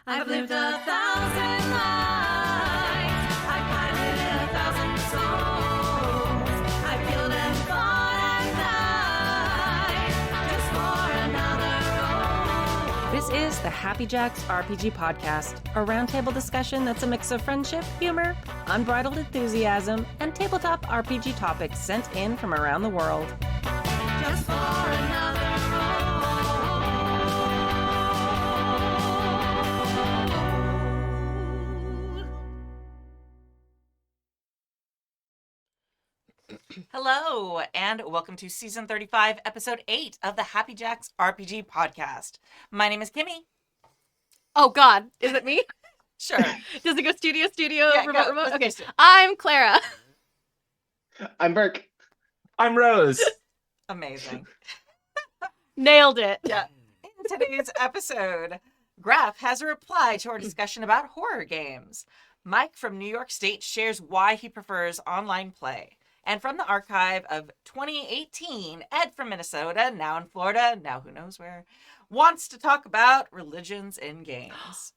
I've lived 1,000 lives. I've piloted 1,000 souls. I've killed and fought and died just for another role. This is the Happy Jacks RPG podcast, a roundtable discussion that's a mix of friendship, humor, unbridled enthusiasm, and tabletop RPG topics sent in from around the world. Just for another role. Hello, and welcome to Season 35, Episode 8 of the Happy Jacks RPG podcast. My name is Kimmy. Oh God, is it me? Sure. Does it go studio, Yeah, remote, go. remote? Let's Okay, do it. I'm Clara. I'm Burke. I'm Rose. Amazing. Nailed it. Yeah. In today's episode, Graf has a reply to our discussion about horror games. Mike from New York State shares why he prefers online play. And from the archive of 2018, Ed from Minnesota, now in Florida, now who knows where, wants to talk about religions in games.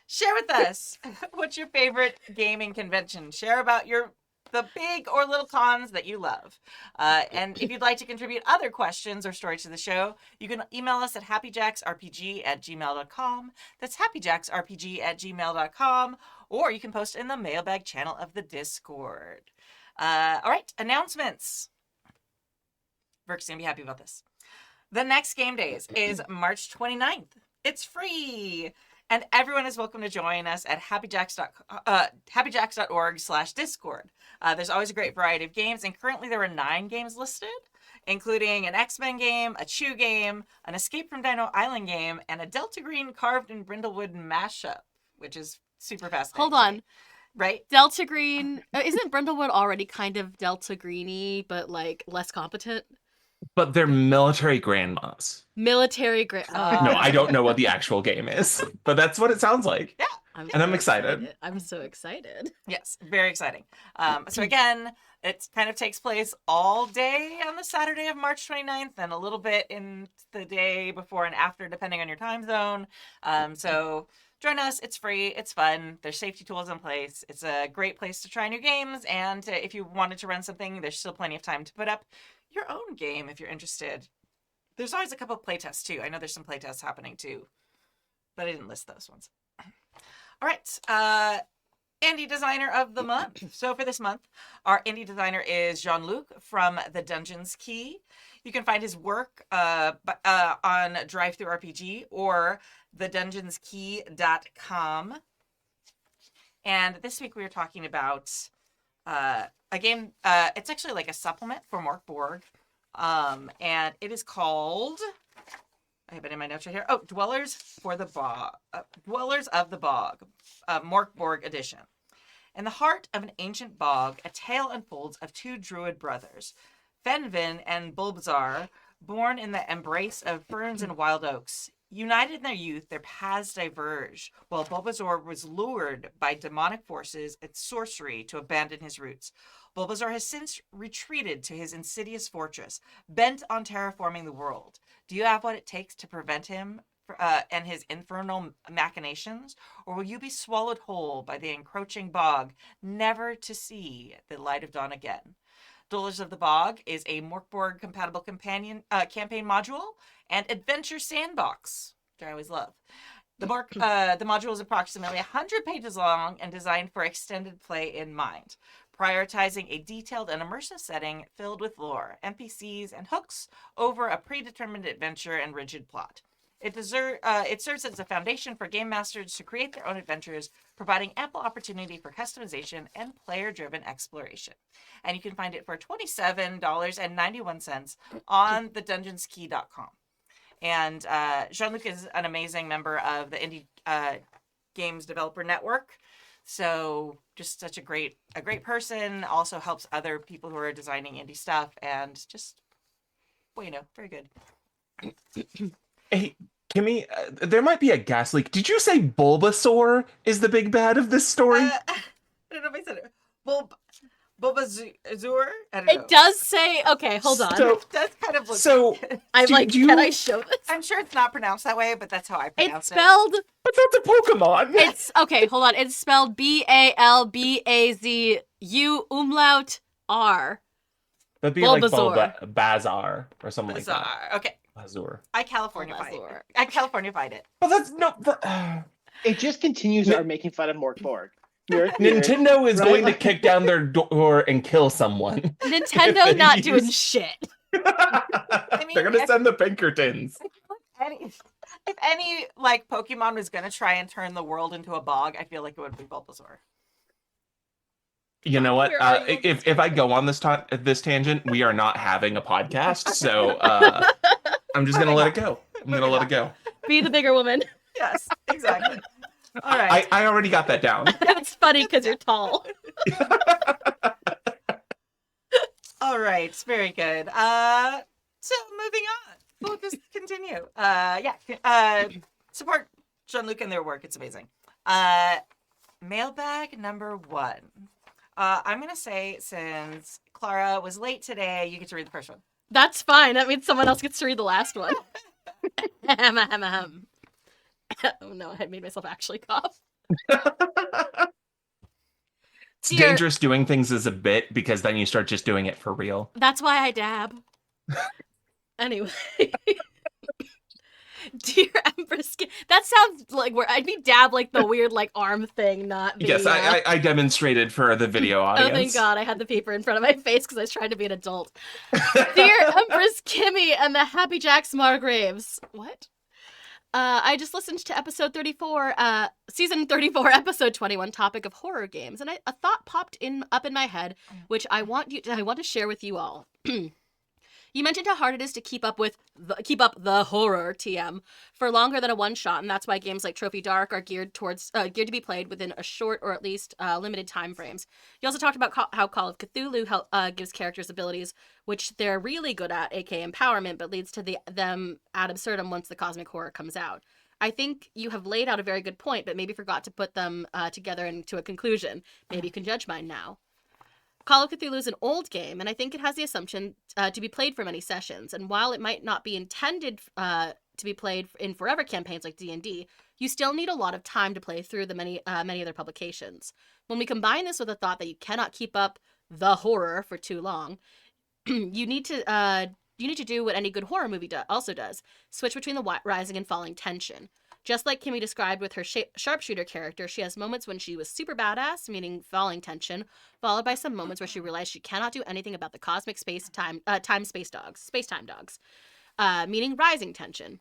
Share with us what's your favorite gaming convention. Share about the big or little cons that you love. And if you'd like to contribute other questions or stories to the show, you can email us at happyjacksrpg@gmail.com. That's happyjacksrpg@gmail.com. Or you can post in the mailbag channel of the Discord. All right, announcements. Burke's going to be happy about this. The next game days is March 29th. It's free. And everyone is welcome to join us at happyjacks.org/Discord. There's always a great variety of games, and currently there are 9 games listed, including an X-Men game, a Chew game, an Escape from Dino Island game, and a Delta Green carved in brindlewood mashup, which is super fascinating. Hold on. Right? Delta Green. Isn't Brindlewood already kind of Delta Greeny, but like less competent? But they're military grandmas. Military No, I don't know what the actual game is, but that's what it sounds like. Yeah. And I'm excited. I'm so excited. Yes, very exciting. So again, it kind of takes place all day on the Saturday of March 29th and a little bit in the day before and after, depending on your time zone. So join us. It's free. It's fun. There's safety tools in place. It's a great place to try new games. And if you wanted to run something, there's still plenty of time to put up your own game if you're interested. There's always a couple of playtests too. I know there's some playtests happening too, but I didn't list those ones. All right. Indie Designer of the Month. So for this month, our indie designer is Jean-Luc from The Dungeon's Key. You can find his work on DriveThruRPG or thedungeonskey.com. And this week we were talking about a game. It's actually like a supplement for Mork Borg. And it is called, I have it in my notes right here. Oh, Dwellers of the Bog, Mork Borg edition. In the heart of an ancient bog, a tale unfolds of 2 druid brothers, Fenvin and Bulbazar, born in the embrace of ferns and wild oaks. United in their youth, their paths diverge, while Bulbasaur was lured by demonic forces and sorcery to abandon his roots. Bulbasaur has since retreated to his insidious fortress, bent on terraforming the world. Do you have what it takes to prevent him and his infernal machinations, or will you be swallowed whole by the encroaching bog, never to see the light of dawn again? Dwellers of the Bog is a Morkborg compatible campaign module and adventure sandbox, which I always love. The module is approximately 100 pages long and designed for extended play in mind, prioritizing a detailed and immersive setting filled with lore, NPCs, and hooks over a predetermined adventure and rigid plot. It serves as a foundation for game masters to create their own adventures, providing ample opportunity for customization and player-driven exploration. And you can find it for $27.91 on thedungeonskey.com. And Jean-Luc is an amazing member of the Indie Games Developer Network. So just such a great person, also helps other people who are designing indie stuff, and just, very good. Hey, Kimmy, there might be a gas leak. Did you say Bulbasaur is the big bad of this story? I don't know if I said it. Bulbasaur? I don't know. It does say. Okay, hold on. So, It does kind of look. so I'm do- like, do you- can I show this? I'm sure it's not pronounced that way, but that's how I pronounce It's spelled. but that's a Pokemon. It's okay. Hold on. It's spelled BALBAZU umlaut R. That'd be like Bulbasaur. Bazar or something like that. Bizarre. Okay, Bazur. I Californified it. Bulbasaur. I Californified it. Well, that's no. It just continues our making fun of Mork Borg. Nintendo is Right? going to kick down their door and kill someone. Nintendo If not they doing use- shit. mean, They're gonna if- send the Pinkertons. If any like Pokemon was gonna try and turn the world into a bog, I feel like it would be Bulbasaur. You know what? Where are you? If I go on this this tangent, we are not having a podcast, so I'm just gonna let it go. I'm gonna let it go. Be the bigger woman. Yes, exactly. All right. I already got that down. It's funny because you're tall. All right. Very good. So moving on. We'll just continue. Support Jean-Luc and their work. It's amazing. Mailbag number 1. I'm gonna say since Clara was late today, you get to read the first one. That's fine. That means someone else gets to read the last one. Oh no, I made myself actually cough. It's Dear- dangerous doing things as a bit because then you start just doing it for real. That's why I dab. Anyway. Dear Empress, that sounds like where I'd be dab like the weird like arm thing, not the. Yes, I demonstrated for the video Oh, audience. thank God. I had the paper in front of my face because I was trying to be an adult. Dear Empress Kimmy and the Happy Jacks Margraves. What? I just listened to episode 34, season 34, episode 21, topic of horror games, and a thought popped up in my head, which I want to share with you all. You mentioned how hard it is to keep up the horror TM for longer than a one shot, and that's why games like Trophy Dark are geared to be played within a short or at least limited time frames. You also talked about how Call of Cthulhu gives characters abilities which they're really good at, aka empowerment, but leads to them ad absurdum once the cosmic horror comes out. I think you have laid out a very good point, but maybe forgot to put them together into a conclusion. Maybe you can judge mine now. Call of Cthulhu is an old game, and I think it has the assumption to be played for many sessions. And while it might not be intended to be played in forever campaigns like D&D, you still need a lot of time to play through the many other publications. When we combine this with the thought that you cannot keep up the horror for too long, you need to do what any good horror movie also does: switch between the rising and falling tension. Just like Kimmy described with her sharpshooter character, she has moments when she was super badass, meaning falling tension, followed by some moments where she realized she cannot do anything about the cosmic space-time dogs, meaning rising tension.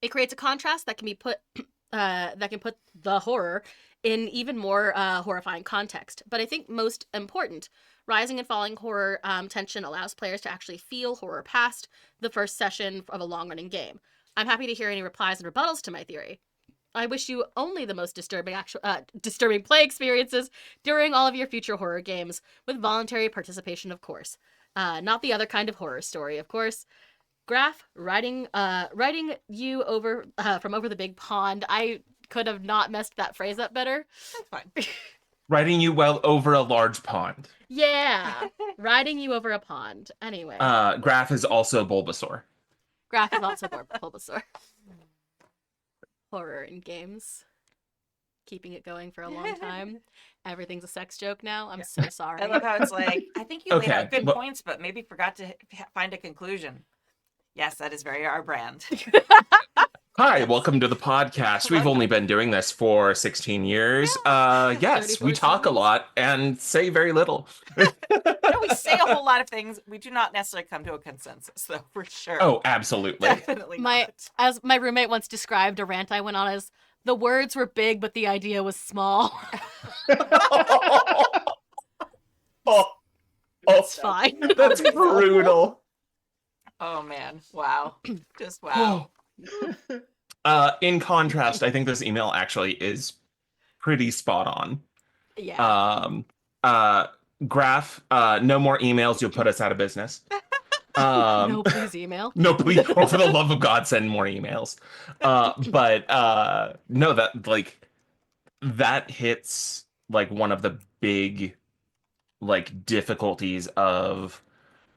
It creates a contrast that can put the horror in even more horrifying context. But I think most important, rising and falling horror tension allows players to actually feel horror past the first session of a long-running game. I'm happy to hear any replies and rebuttals to my theory. I wish you only the most disturbing play experiences during all of your future horror games, with voluntary participation, of course. Not the other kind of horror story, of course. Graph, writing you over from over the big pond. I could have not messed that phrase up better. That's fine. Riding you well over a large pond. Yeah, riding you over a pond. Anyway, Graph is also Bulbasaur. Graph is also Bulbasaur. Horror in games. Keeping it going for a long time. Everything's a sex joke now. I'm so sorry. I love how it's like, I think you laid Okay, out good well- points, but maybe forgot to find a conclusion. Yes, that is very our brand. Hi, welcome to the podcast. We've only been doing this for 16 years. Yes, we 34 talk a seasons. lot and say very little. You know, we say a whole lot of things. We do not necessarily come to a consensus, though, for sure. Oh, absolutely. Definitely not. As my roommate once described a rant I went on as, the words were big, but the idea was small. Oh, It's fine. that's brutal. Oh, man. Wow. Just wow. In contrast, I think this email actually is pretty spot on. Yeah. Graph, no more emails. You'll put us out of business. No, please email. No, please, oh, for the love of God, send more emails. But no, that hits like one of the big like difficulties of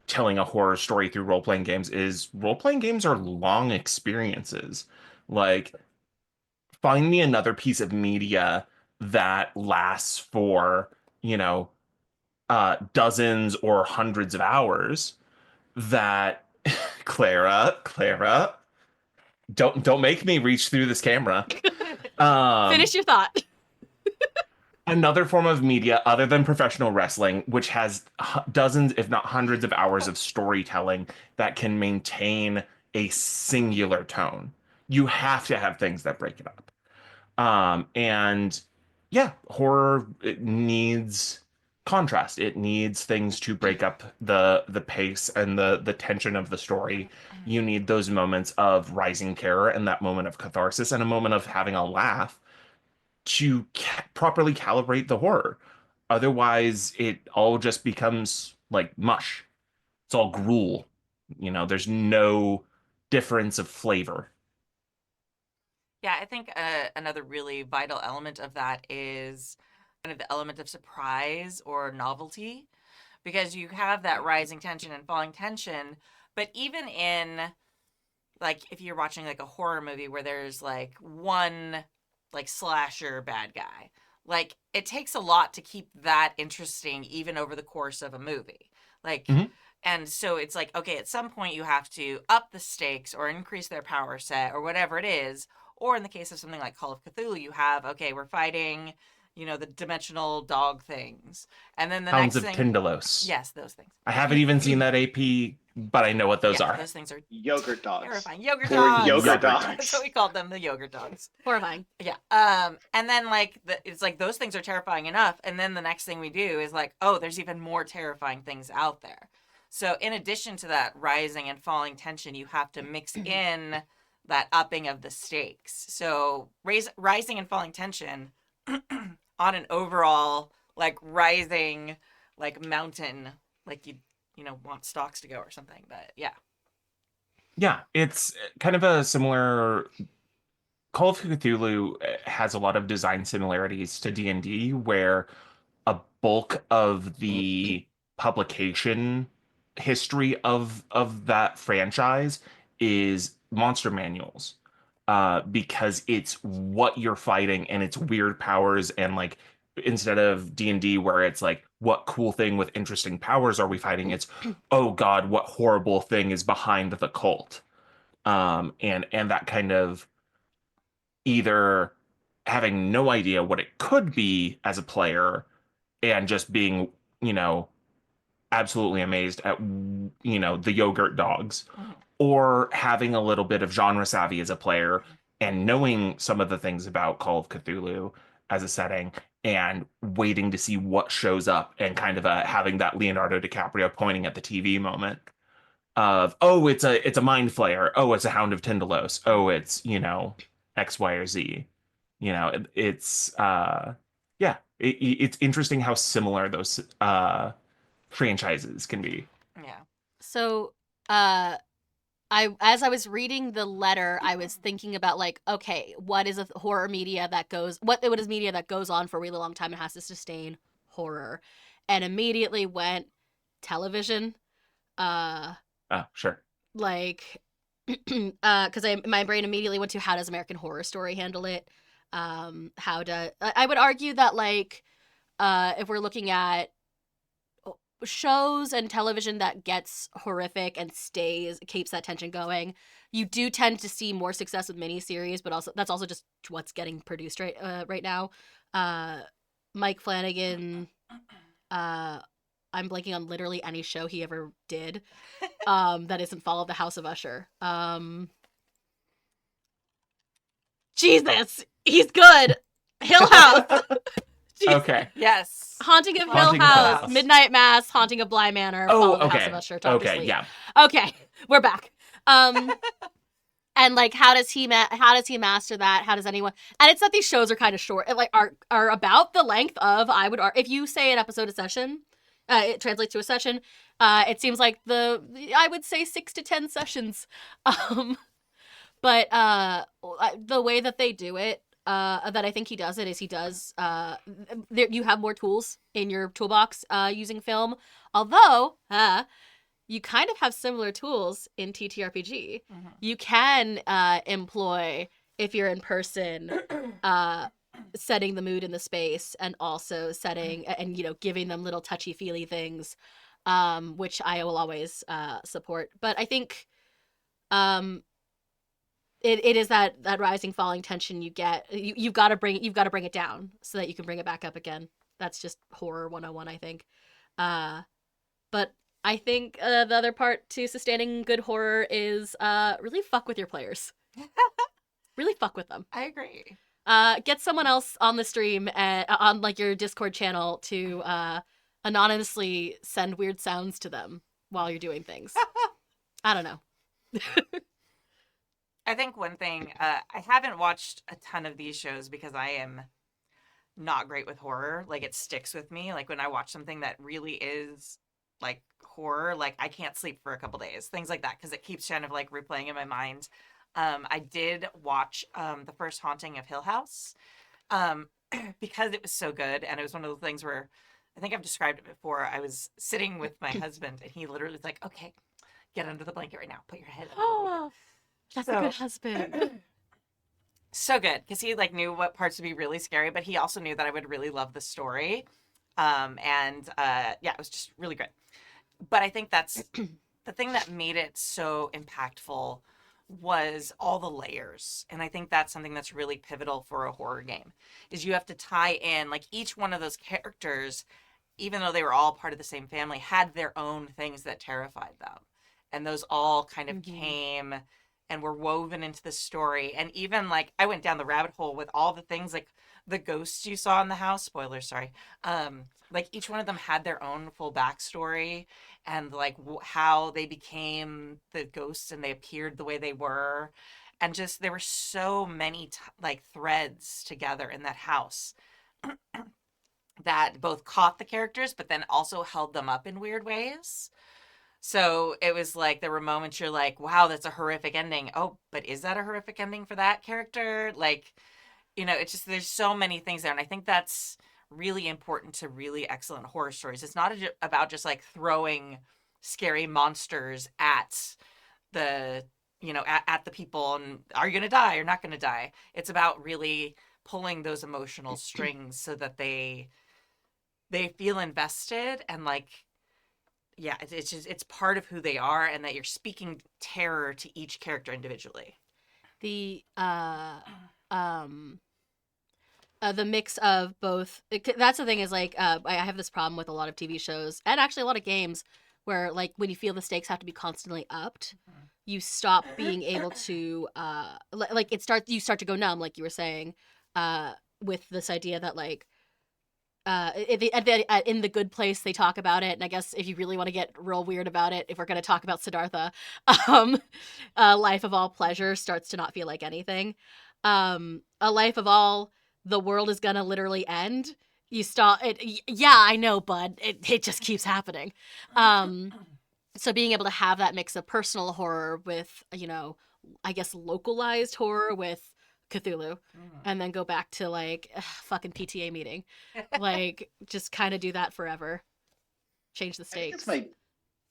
telling a horror story through role-playing games is role-playing games are long experiences. Like, find me another piece of media that lasts for, you know, dozens or hundreds of hours that Clara, don't make me reach through this camera. Finish your thought. Another form of media other than professional wrestling, which has dozens, if not hundreds of hours of storytelling that can maintain a singular tone. You have to have things that break it up. And yeah, horror, it needs contrast. It needs things to break up the pace and the tension of the story. You need those moments of rising terror and that moment of catharsis and a moment of having a laugh to properly calibrate the horror. Otherwise, it all just becomes like mush. It's all gruel. There's no difference of flavor. Yeah, I think another really vital element of that is kind of the element of surprise or novelty, because you have that rising tension and falling tension, but even in, like, if you're watching like a horror movie where there's like one like slasher bad guy, like it takes a lot to keep that interesting even over the course of a movie. Like, Mhm. and so it's like, okay, at some point you have to up the stakes or increase their power set or whatever it is. Or in the case of something like Call of Cthulhu, you have, okay, we're fighting, the dimensional dog things. And then the Hounds next of thing. Tyndalos. Yes, those things. I haven't even seen that AP, but I know what those Yeah, are. those things are Yogurt dogs. terrifying. Yogurt Or dogs. yogurt Yogurt. dogs. That's what we called them, the yogurt dogs. Horrifying. Yeah. And then like it's like those things are terrifying enough, and then the next thing we do is like, oh, there's even more terrifying things out there. So in addition to that rising and falling tension, you have to mix in that upping of the stakes. So rising and falling tension on an overall like rising like mountain, like you want stocks to go or something. But yeah. Yeah, it's kind of a similar. Call of Cthulhu has a lot of design similarities to D&D, where a bulk of the publication history of that franchise is monster manuals. Because it's what you're fighting and it's weird powers, and like instead of D&D where it's like what cool thing with interesting powers are we fighting, it's oh god, what horrible thing is behind the cult. And that kind of either having no idea what it could be as a player and just being, absolutely amazed at, the yogurt dogs, or having a little bit of genre savvy as a player and knowing some of the things about Call of Cthulhu as a setting and waiting to see what shows up and kind of having that Leonardo DiCaprio pointing at the TV moment of, oh, it's a mind flayer. Oh, it's a Hound of Tyndalos. Oh, it's, X, Y, or Z. It's yeah, it's interesting how similar those franchises can be. Yeah. So, as I was reading the letter, I was thinking about like, okay, what is horror media that goes? What is media that goes on for a really long time and has to sustain horror? And immediately went television. Sure. Like, because my brain immediately went to how does American Horror Story handle it? I would argue that like, if we're looking at shows and television that gets horrific and keeps that tension going, you do tend to see more success with miniseries, but also that's also just what's getting produced right now. Mike Flanagan, I'm blanking on literally any show he ever did that isn't Fall of the House of Usher. Jesus, he's good. Hill House. Okay. Yes. Haunting of Hill Haunting of Hill House, House. Midnight Mass, Haunting of Bly Manor, Fall of the House of Usher, Talk to Okay, Sleep. yeah. Okay, we're back. And like, how does he master that? How does anyone? And it's that these shows are kind of short, like are about the length of, if you say an episode a session, it translates to a session. It seems like I would say 6 to 10 sessions. But the way that they do it, that I think he does it is he does you have more tools in your toolbox using film, although you kind of have similar tools in TTRPG. Mhm. You can employ, if you're in person, setting the mood in the space, and also setting and giving them little touchy feely things, which I will always support. But I think it is that rising falling tension you get. You've got to bring it down so that you can bring it back up again. That's just horror 101, I think. But I think the other part to sustaining good horror is really fuck with your players. Really fuck with them. I agree. Get someone else on the stream on like your Discord channel to anonymously send weird sounds to them while you're doing things. I don't know. I think one thing, I haven't watched a ton of these shows because I am not great with horror. Like, it sticks with me. Like, when I watch something that really is, like, horror, like, I can't sleep for a couple days. Things like that, because it keeps kind of, like, replaying in my mind. I did watch the first Haunting of Hill House because it was so good, and it was one of the things where, I think I've described it before, I was sitting with my husband, and he literally was like, okay, get under the blanket right now. Put your head under the blanket. That's a good husband. So good, because he like knew what parts would be really scary, but he also knew that I would really love the story. Yeah, it was just really good. But I think that's the thing that made it so impactful was all the layers. And I think that's something that's really pivotal for a horror game, is you have to tie in, like, each one of those characters, even though they were all part of the same family, had their own things that terrified them. And those all kind of came and were woven into the story. And even, like, I went down the rabbit hole with all the things, like the ghosts you saw in the house, spoilers, sorry. Like, each one of them had their own full backstory, and like how they became the ghosts and they appeared the way they were. And just, there were so many like threads together in that house that both caught the characters, but then also held them up in weird ways. So it was like, there were moments you're like, wow, that's a horrific ending. Oh, but is that a horrific ending for that character? Like, it's just, there's so many things there. And I think that's really important to really excellent horror stories. It's not about just like throwing scary monsters at the, at the people, and are you going to die or not going to die? It's about really pulling those emotional strings so that they feel invested, and like, yeah, it's just, it's part of who they are, and that you're speaking terror to each character individually. The mix of both. That's the thing, is like I have this problem with a lot of TV shows and actually a lot of games where, like, when you feel the stakes have to be constantly upped, you stop being able to like you start to go numb, like you were saying, with this idea that, like, in The Good Place they talk about it, and I guess if you really want to get real weird about it, if we're going to talk about Siddhartha, life of all pleasure starts to not feel like anything. A life of all the world is gonna literally end, you stop it. Yeah, I know, bud, it just keeps happening. So being able to have that mix of personal horror with, I guess, localized horror with Cthulhu, and then go back to like fucking PTA meeting, like, just kind of do that forever, change the stakes.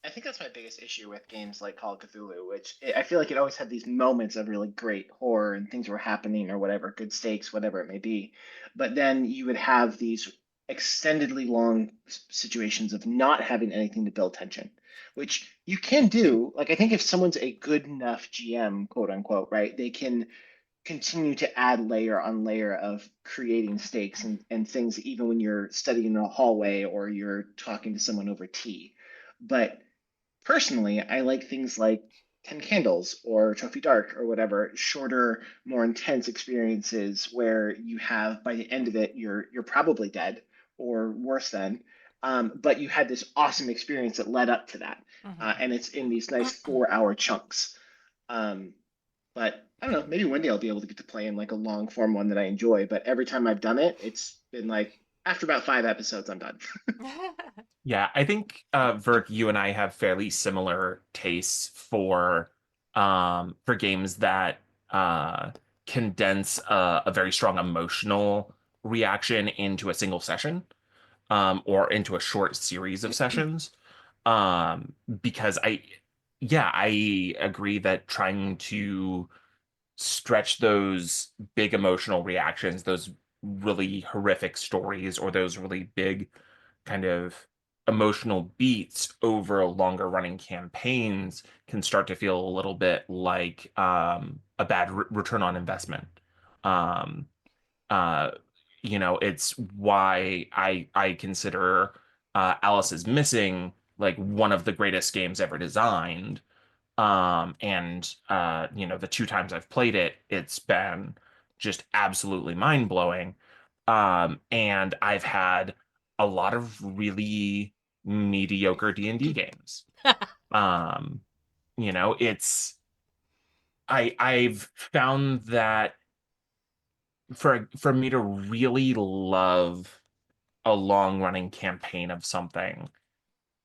I think that's my biggest issue with games like Call of Cthulhu, which I feel like it always had these moments of really great horror and things were happening or whatever, good stakes, whatever it may be. But then you would have these extendedly long situations of not having anything to build tension, which you can do. Like, I think if someone's a good enough GM, quote unquote, right, they can continue to add layer on layer of creating stakes and things, even when you're studying in a hallway or you're talking to someone over tea. But personally, I like things like 10 Candles or Trophy Dark or whatever, shorter, more intense experiences where you have, by the end of it, you're probably dead or worse than, but you had this awesome experience that led up to that. And it's in these nice 4-hour chunks. But I don't know, maybe one day I'll be able to get to play in like a long form one that I enjoy. But every time I've done it, it's been like, after about 5 episodes, I'm done. Yeah, I think Vert, you and I have fairly similar tastes for games that condense a very strong emotional reaction into a single session, or into a short series of sessions. Because I agree that trying to stretch those big emotional reactions, those really horrific stories, or those really big kind of emotional beats over longer running campaigns can start to feel a little bit like a bad return on investment. Um, uh, it's why I consider Alice is Missing like one of the greatest games ever designed. And the two times I've played it, it's been just absolutely mind-blowing. And I've had a lot of really mediocre D&D games. Um, it's I've found that for me to really love a long-running campaign of something,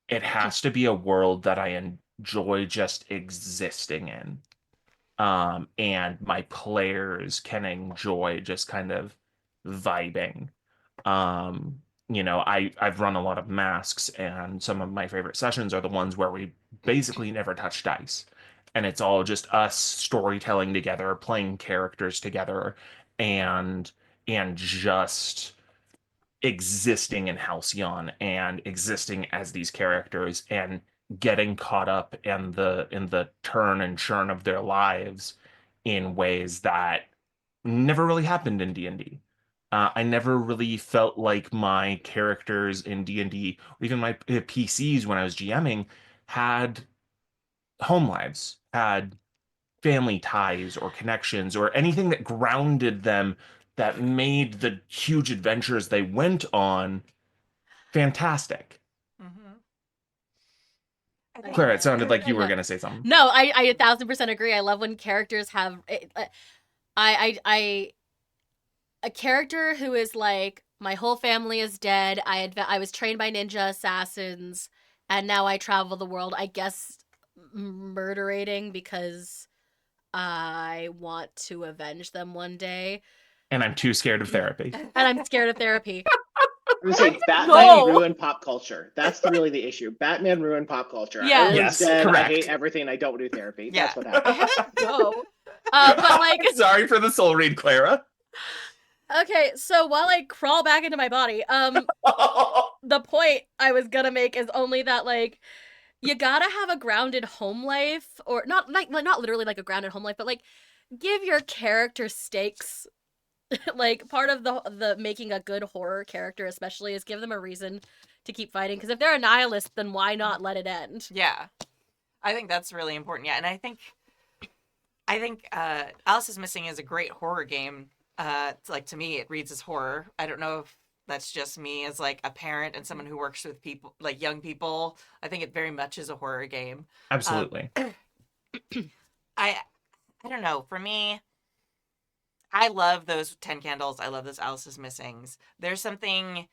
it has to be a world that I enjoy just existing in. And my players can enjoy just kind of vibing. Um, I've run a lot of masks, and some of my favorite sessions are the ones where we basically never touch dice. And it's all just us storytelling together, playing characters together, and just existing in Halcyon and existing as these characters and getting caught up in the turn and churn of their lives in ways that never really happened in D&D. I never really felt like my characters in D&D, or even my PCs when I was GMing, had home lives, had family ties or connections or anything that grounded them, that made the huge adventures they went on fantastic. Mm-hmm. I think Clara, it sounded like you were Yeah. going to say something. No, I 1,000% agree. I love when characters have I a character who is like, my whole family is dead. I was trained by ninja assassins, and now I travel the world. I guess murderating because I want to avenge them one day, And I'm too scared of therapy. and I'm scared of therapy. I would say Batman go. ruined pop culture. That's really the issue. Batman ruined pop culture. Yeah. Everyone's Yes, dead. correct. I hate everything. I don't do therapy. Yeah. That's what happened. Go. But like, Sorry for the soul read, Clara. okay, so while I crawl back into my body, the point I was gonna make is only that like, you gotta have a grounded home life, or not not literally like a grounded home life, but like, give your character stakes. Like, part of the making a good horror character especially is give them a reason to keep fighting, because if they're a nihilist, then why not let it end? Yeah, I think that's really important. Yeah, and I think Alice is Missing is a great horror game. It's like, to me, it reads as horror. I don't know if that's just me as like a parent and someone who works with people, like young people. I think it very much is a horror game. Absolutely. I don't know. For me, I love those 10 Candles. I love those Alice is Missings. There's something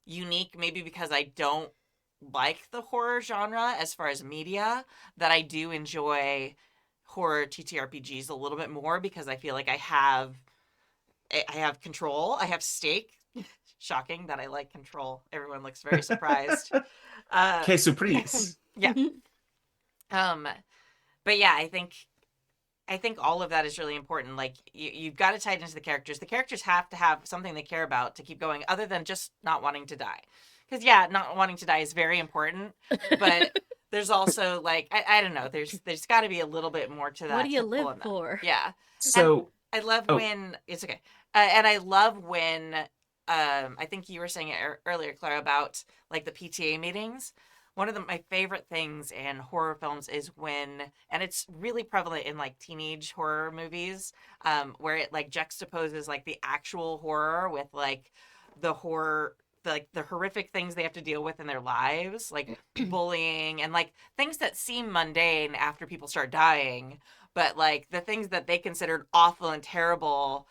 unique, maybe because I don't like the horror genre as far as media, that I do enjoy horror TTRPGs a little bit more, because I feel like I have control. I have stake. Shocking that I like control. Everyone looks very surprised. Que surprise. Yeah. But yeah, I think all of that is really important. Like, you've got to tie it into the characters. The characters have to have something they care about to keep going, other than just not wanting to die. Because yeah, not wanting to die is very important, but there's also like, I don't know. There's got to be a little bit more to that. What do you to pull live on that. for? Yeah. So, I love Oh. when it's okay, and I love when I think you were saying it earlier, Clara, about like the PTA meetings. One of my favorite things in horror films is when, and it's really prevalent in like teenage horror movies, where it like juxtaposes like the actual horror with like the horror, like the horrific things they have to deal with in their lives, like bullying and like things that seem mundane after people start dying, but like the things that they considered awful and terrible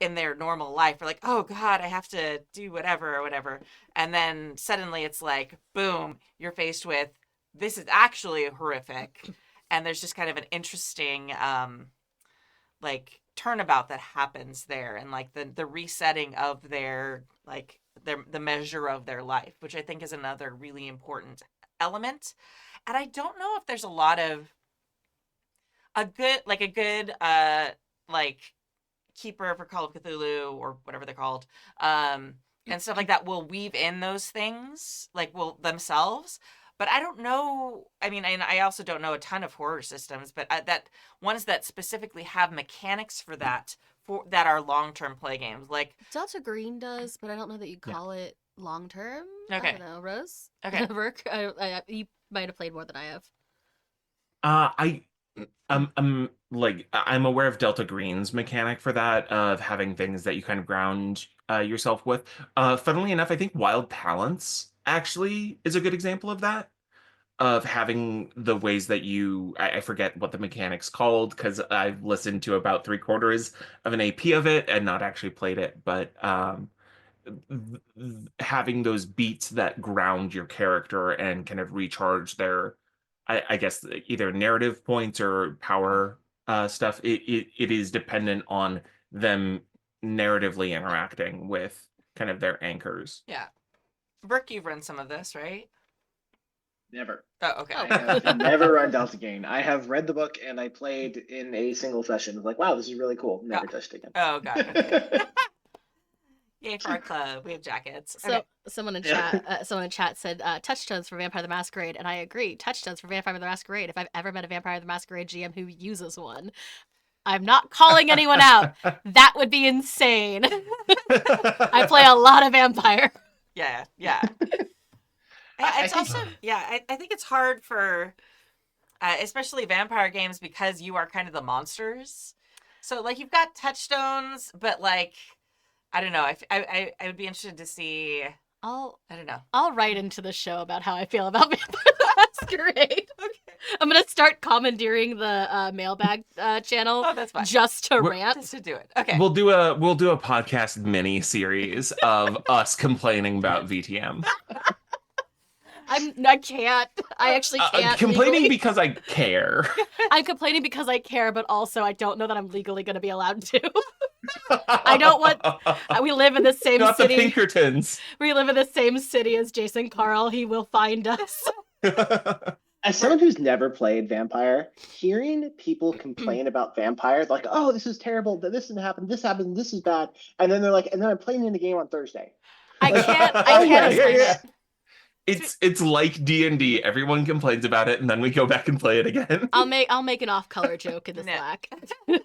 in their normal life are like, oh God, I have to do whatever or whatever. And then suddenly it's like, boom, you're faced with, this is actually horrific. And there's just kind of an interesting, like turnabout that happens there, and like the resetting of their like the measure of their life, which I think is another really important element. And I don't know if there's a lot of a good like keeper for Call of Cthulhu or whatever they're called, and stuff like that will weave in those things like will themselves. But I don't know. I mean, and I also don't know a ton of horror systems, but that ones that specifically have mechanics for that are long-term play games. Like Delta Green does, but I don't know that you'd call it long term. Okay. I don't know, Rose. Okay. Burke, you might have played more than I have. I'm aware of Delta Green's mechanic for that, of having things that you kind of ground yourself with. Funnily enough, I think Wild Talents actually is a good example of that, of having the ways that I forget what the mechanic's called because I've listened to about 3/4 of an AP of it and not actually played it, but having those beats that ground your character and kind of recharge their, I guess, either narrative points or power stuff. It is dependent on them narratively interacting with kind of their anchors. yeah, Burke, you've run some of this, right? Never. Oh, okay. I have never run Delta Green. I have read the book and I played in a single session. I was like, wow, this is really cool. Never touched it again. Oh god. Yay for our club. We have jackets. So Okay. someone in chat said touchstones for Vampire the Masquerade, and I agree. Touchstones for Vampire the Masquerade. If I've ever met a Vampire the Masquerade GM who uses one, I'm not calling anyone out. That would be insane. I play a lot of vampire. Yeah. It's also I think it's hard for especially vampire games because you are kind of the monsters. So like you've got touchstones, but like I don't know. I would be interested to see. I don't know. I'll write into the show about how I feel about Vampire the Masquerade. Okay. I'm gonna start commandeering the mailbag channel. Oh, that's fine. Just to rant. Just to do it. Okay. We'll do a podcast mini series of us complaining about VTM. I can't. I actually can't. Complaining legally. because I care. I'm complaining because I care, but also I don't know that I'm legally going to be allowed to. I don't want. We live in the same Not city. the Pinkertons. We live in the same city as Jason Carl. He will find us. As someone who's never played Vampire, hearing people complain about Vampire, like, oh, this is terrible, this didn't happen, this happened, this is bad, and then they're like, and then I'm playing in the game on Thursday. I can't. yeah. Explain it. It's like D&D. Everyone complains about it, and then we go back and play it again. I'll make an off-color joke in the Slack. No,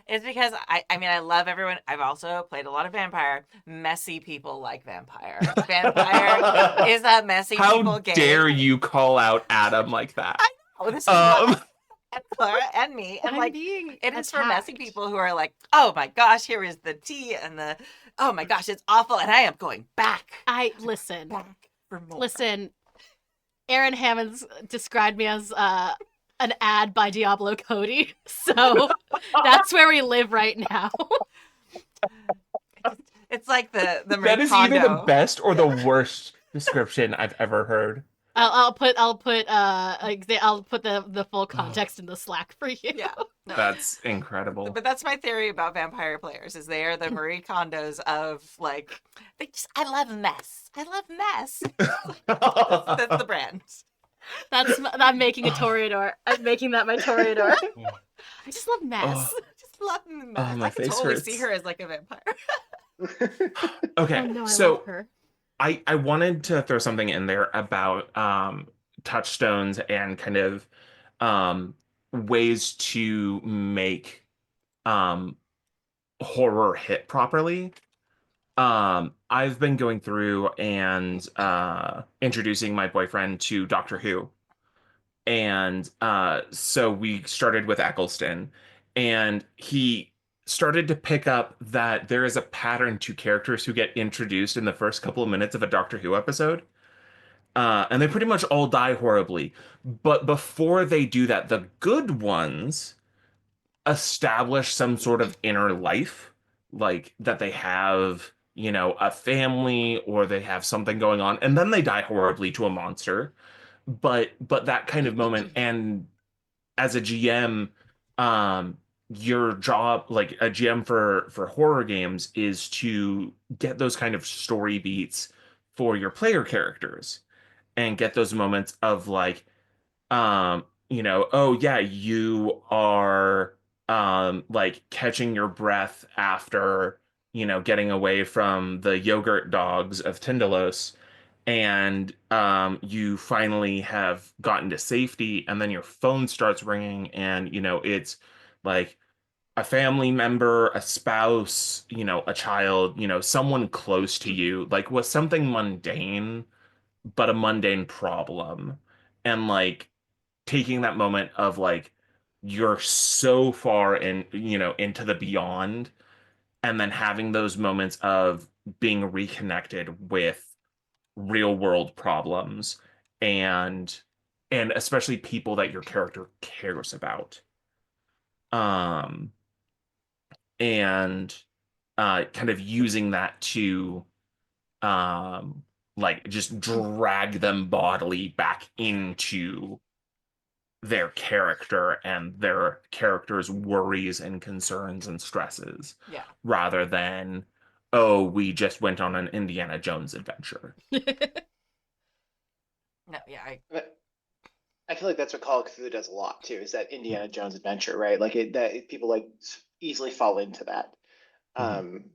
it's because I love everyone. I've also played a lot of Vampire. Messy people like Vampire. Vampire is a messy people game. How dare you call out Adam like that? I know, this is and Clara and me, and like it is for messy people who are like, oh my gosh, here is the tea and the oh my gosh, it's awful, and I am going back. Listen. Back for more. Listen. Aaron Hammonds described me as an ad by Diablo Cody, so that's where we live right now. It's like the that is Kondo. either the best or the worst description I've ever heard. I'll put the full context in the Slack for you. Yeah, no. That's incredible. But that's my theory about vampire players: is they are the Marie Kondos of like I love mess. I love mess. That's the brand. I'm making a Toreador. I'm making that my Toreador. I just love mess. Just love mess. Oh, my I can face totally hurts. see her as like a vampire. Okay, Oh, no, I so love her. I wanted to throw something in there about touchstones and kind of ways to make horror hit properly. I've been going through and introducing my boyfriend to Doctor Who. And so we started with Eccleston, and he started to pick up that there is a pattern to characters who get introduced in the first couple of minutes of a Doctor Who episode. And they pretty much all die horribly. But before they do that, the good ones establish some sort of inner life, like that they have, a family or they have something going on, and then they die horribly to a monster. But that kind of moment, and as a GM, your job, like a GM for horror games, is to get those kind of story beats for your player characters and get those moments of like, oh yeah, you are like catching your breath after, getting away from the yogurt dogs of Tindalos, and you finally have gotten to safety, and then your phone starts ringing, and it's like a family member, a spouse, a child, someone close to you, like was something mundane, but a mundane problem. And like taking that moment of like you're so far in, into the beyond, and then having those moments of being reconnected with real world problems, and especially people that your character cares about. Um and kind of using that to um like just drag them bodily back into their character and their character's worries and concerns and stresses, Yeah. rather than, oh, we just went on an Indiana Jones adventure. No, yeah, But I feel like that's what Call of Cthulhu does a lot too, is that Indiana Jones adventure, right? Like people like easily fall into that. Um,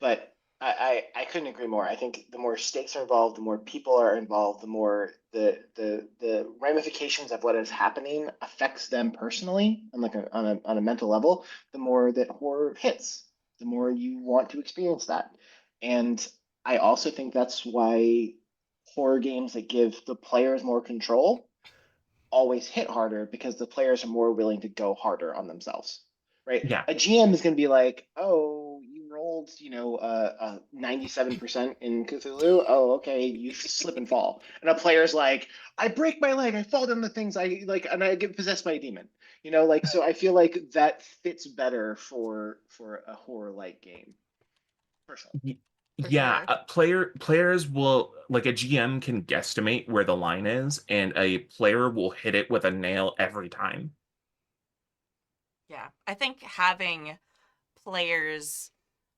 but I couldn't agree more. I think the more stakes are involved, the more people are involved, the more the ramifications of what is happening affects them personally and like on a mental level, the more that horror hits, the more you want to experience that. And I also think that's why horror games that give the players more control always hit harder, because the players are more willing to go harder on themselves, right? Yeah. A GM is going to be like, oh, you rolled, 97% in Cthulhu. Oh, okay, you slip and fall. And a player's like, I break my leg, I fall down the things, I like, and I get possessed by a demon. Like, so I feel like that fits better for a horror like game, personally. Y- For Yeah, sure. players will, like, a GM can guesstimate where the line is, and a player will hit it with a nail every time. yeah. I think having players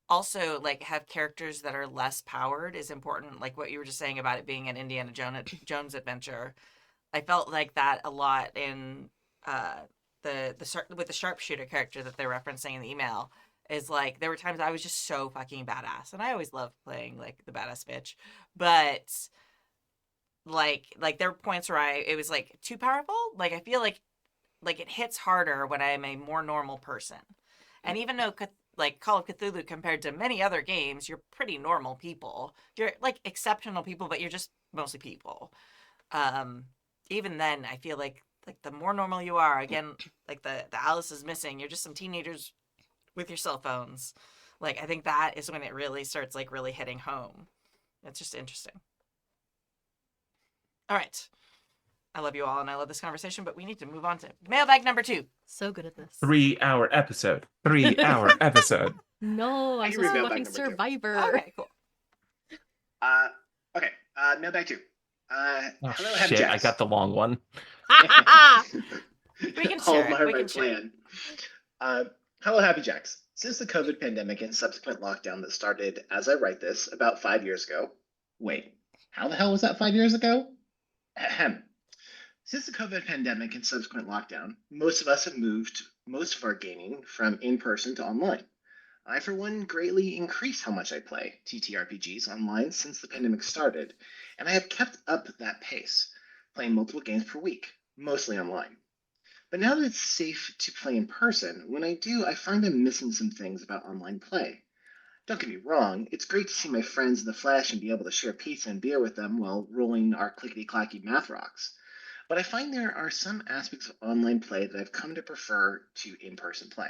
also like have characters that are less powered is important. Like what you were just saying about it being an Jones adventure. I felt like that a lot in uh, with the sharpshooter character that they're referencing in the email. Is like there were times I was just so fucking badass, and I always loved playing like the badass bitch, but like there were points where it was like too powerful. Like I feel like it hits harder when I'm a more normal person. And even though like Call of Cthulhu compared to many other games, you're pretty normal people. You're like exceptional people, but you're just mostly people. Um, Even then, I feel like the more normal you are, again, like the Alice is missing. You're just some teenagers with your cell phones. Like I think that is when it really starts like really hitting home. It's just interesting. All right. I love you all and I love this conversation, but we need to move on to mailbag number 2. So good at this. 3 hour episode. 3 hour episode. No, I I'm can read supposed to be mailbag watching number 2. Survivor. Okay, cool. Okay. Mailbag 2. Oh, Hello, Happy shit, I Jacks. got the long one. We can I'll share it. admire We my can share plan. Hello, Happy Jacks. Since the COVID pandemic and subsequent lockdown that started as I write this about 5 years ago. Wait, how the hell was that 5 years ago? Ahem. Since the COVID pandemic and subsequent lockdown, most of us have moved most of our gaming from in person to online. I, for one, greatly increased how much I play TTRPGs online since the pandemic started, and I have kept up that pace, playing multiple games per week, mostly online. But now that it's safe to play in person, when I do, I find I'm missing some things about online play. Don't get me wrong, it's great to see my friends in the flesh and be able to share pizza and beer with them while rolling our clickety-clacky math rocks. But I find there are some aspects of online play that I've come to prefer to in-person play.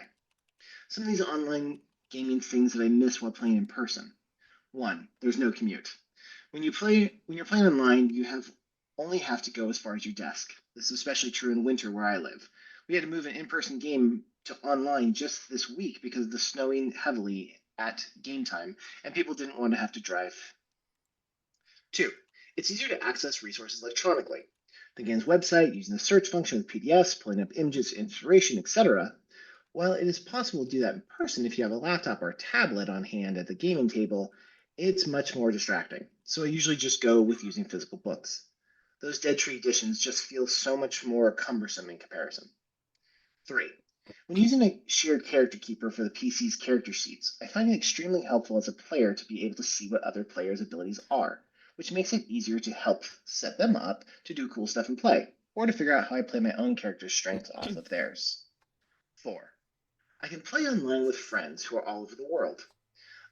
Some of these online gaming things that I miss while playing in person. One, there's no commute. When you're playing online, only have to go as far as your desk. This is especially true in winter where I live. We had to move an in-person game to online just this week because of the snowing heavily at game time, and people didn't want to have to drive. Two, it's easier to access resources electronically. The game's website, using the search function with PDFs, pulling up images, inspiration, etc. While it is possible to do that in person if you have a laptop or a tablet on hand at the gaming table, it's much more distracting. So I usually just go with using physical books. Those Dead Tree editions just feel so much more cumbersome in comparison. 3. When using a shared character keeper for the PC's character sheets, I find it extremely helpful as a player to be able to see what other players' abilities are, which makes it easier to help set them up to do cool stuff in play, or to figure out how I play my own character's strengths off of theirs. 4. I can play online with friends who are all over the world.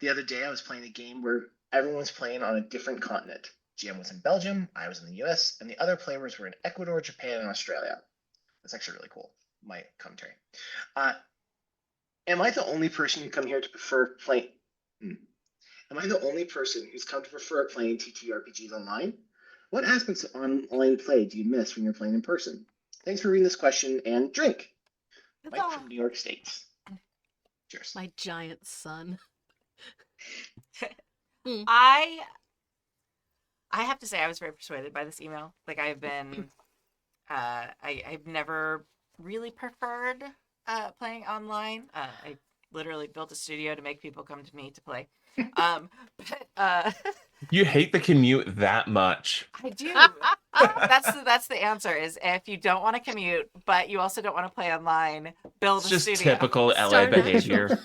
The other day I was playing a game where everyone was playing on a different continent. GM was in Belgium, I was in the US, and the other players were in Ecuador, Japan, and Australia. That's actually really cool. My commentary. Am I the only person who come here to prefer playing? Am I the only person who's come to prefer playing TTRPGs online? What aspects of online play do you miss when you're playing in person? Thanks for reading this question and drink. Mike from New York State. Cheers. My giant son. I have to say I was very persuaded by this email. Like I've been, I've never really preferred playing online. I literally built a studio to make people come to me to play. You hate the commute that much. I do. That's the answer. Is if you don't want to commute, but you also don't want to play online, build It's a just studio. typical LA Start a behavior.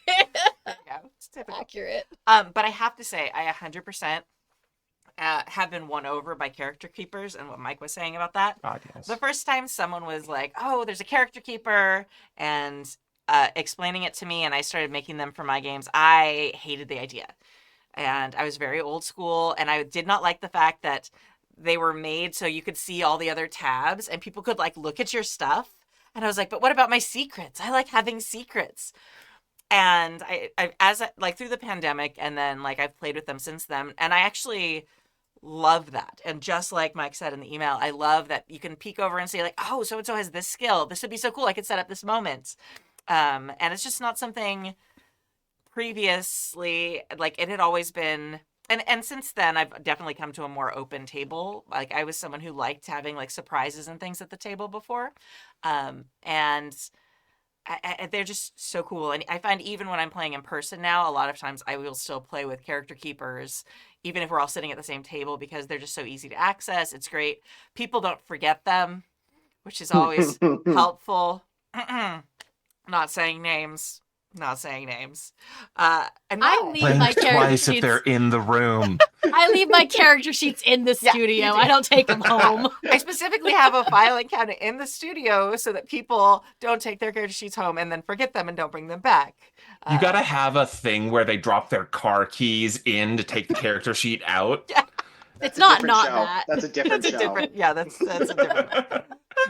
Yeah, it's typical. Accurate. But I have to say, I 100% have been won over by character keepers and what Mike was saying about that. God, yes. The first time someone was like, "Oh, there's a character keeper," and explaining it to me, and I started making them for my games, I hated the idea. And I was very old school, and I did not like the fact that they were made so you could see all the other tabs and people could like look at your stuff. And I was like, but what about my secrets? I like having secrets. And like through the pandemic, and then like I've played with them since then, and I actually love that. And just like Mike said in the email, I love that you can peek over and say like, oh, so and so has this skill. This would be so cool. I could set up this moment. And it's just not something previously, like it had always been, and since then I've definitely come to a more open table. Like I was someone who liked having like surprises and things at the table before. And they're just so cool. And I find even when I'm playing in person now, a lot of times I will still play with character keepers, even if we're all sitting at the same table, because they're just so easy to access. It's great. People don't forget them, which is always helpful. Not saying names. Not saying names. And I leave my Blink character twice if sheets. they're in the room. I leave my character sheets in the Yeah, studio. you do. I don't take them home. I specifically have a filing cabinet in the studio so that people don't take their character sheets home and then forget them and don't bring them back. You gotta have a thing where they drop their car keys in to take the character sheet out. Yeah. It's a not different show. that. That's a different That's a show. different. Yeah, that's a different.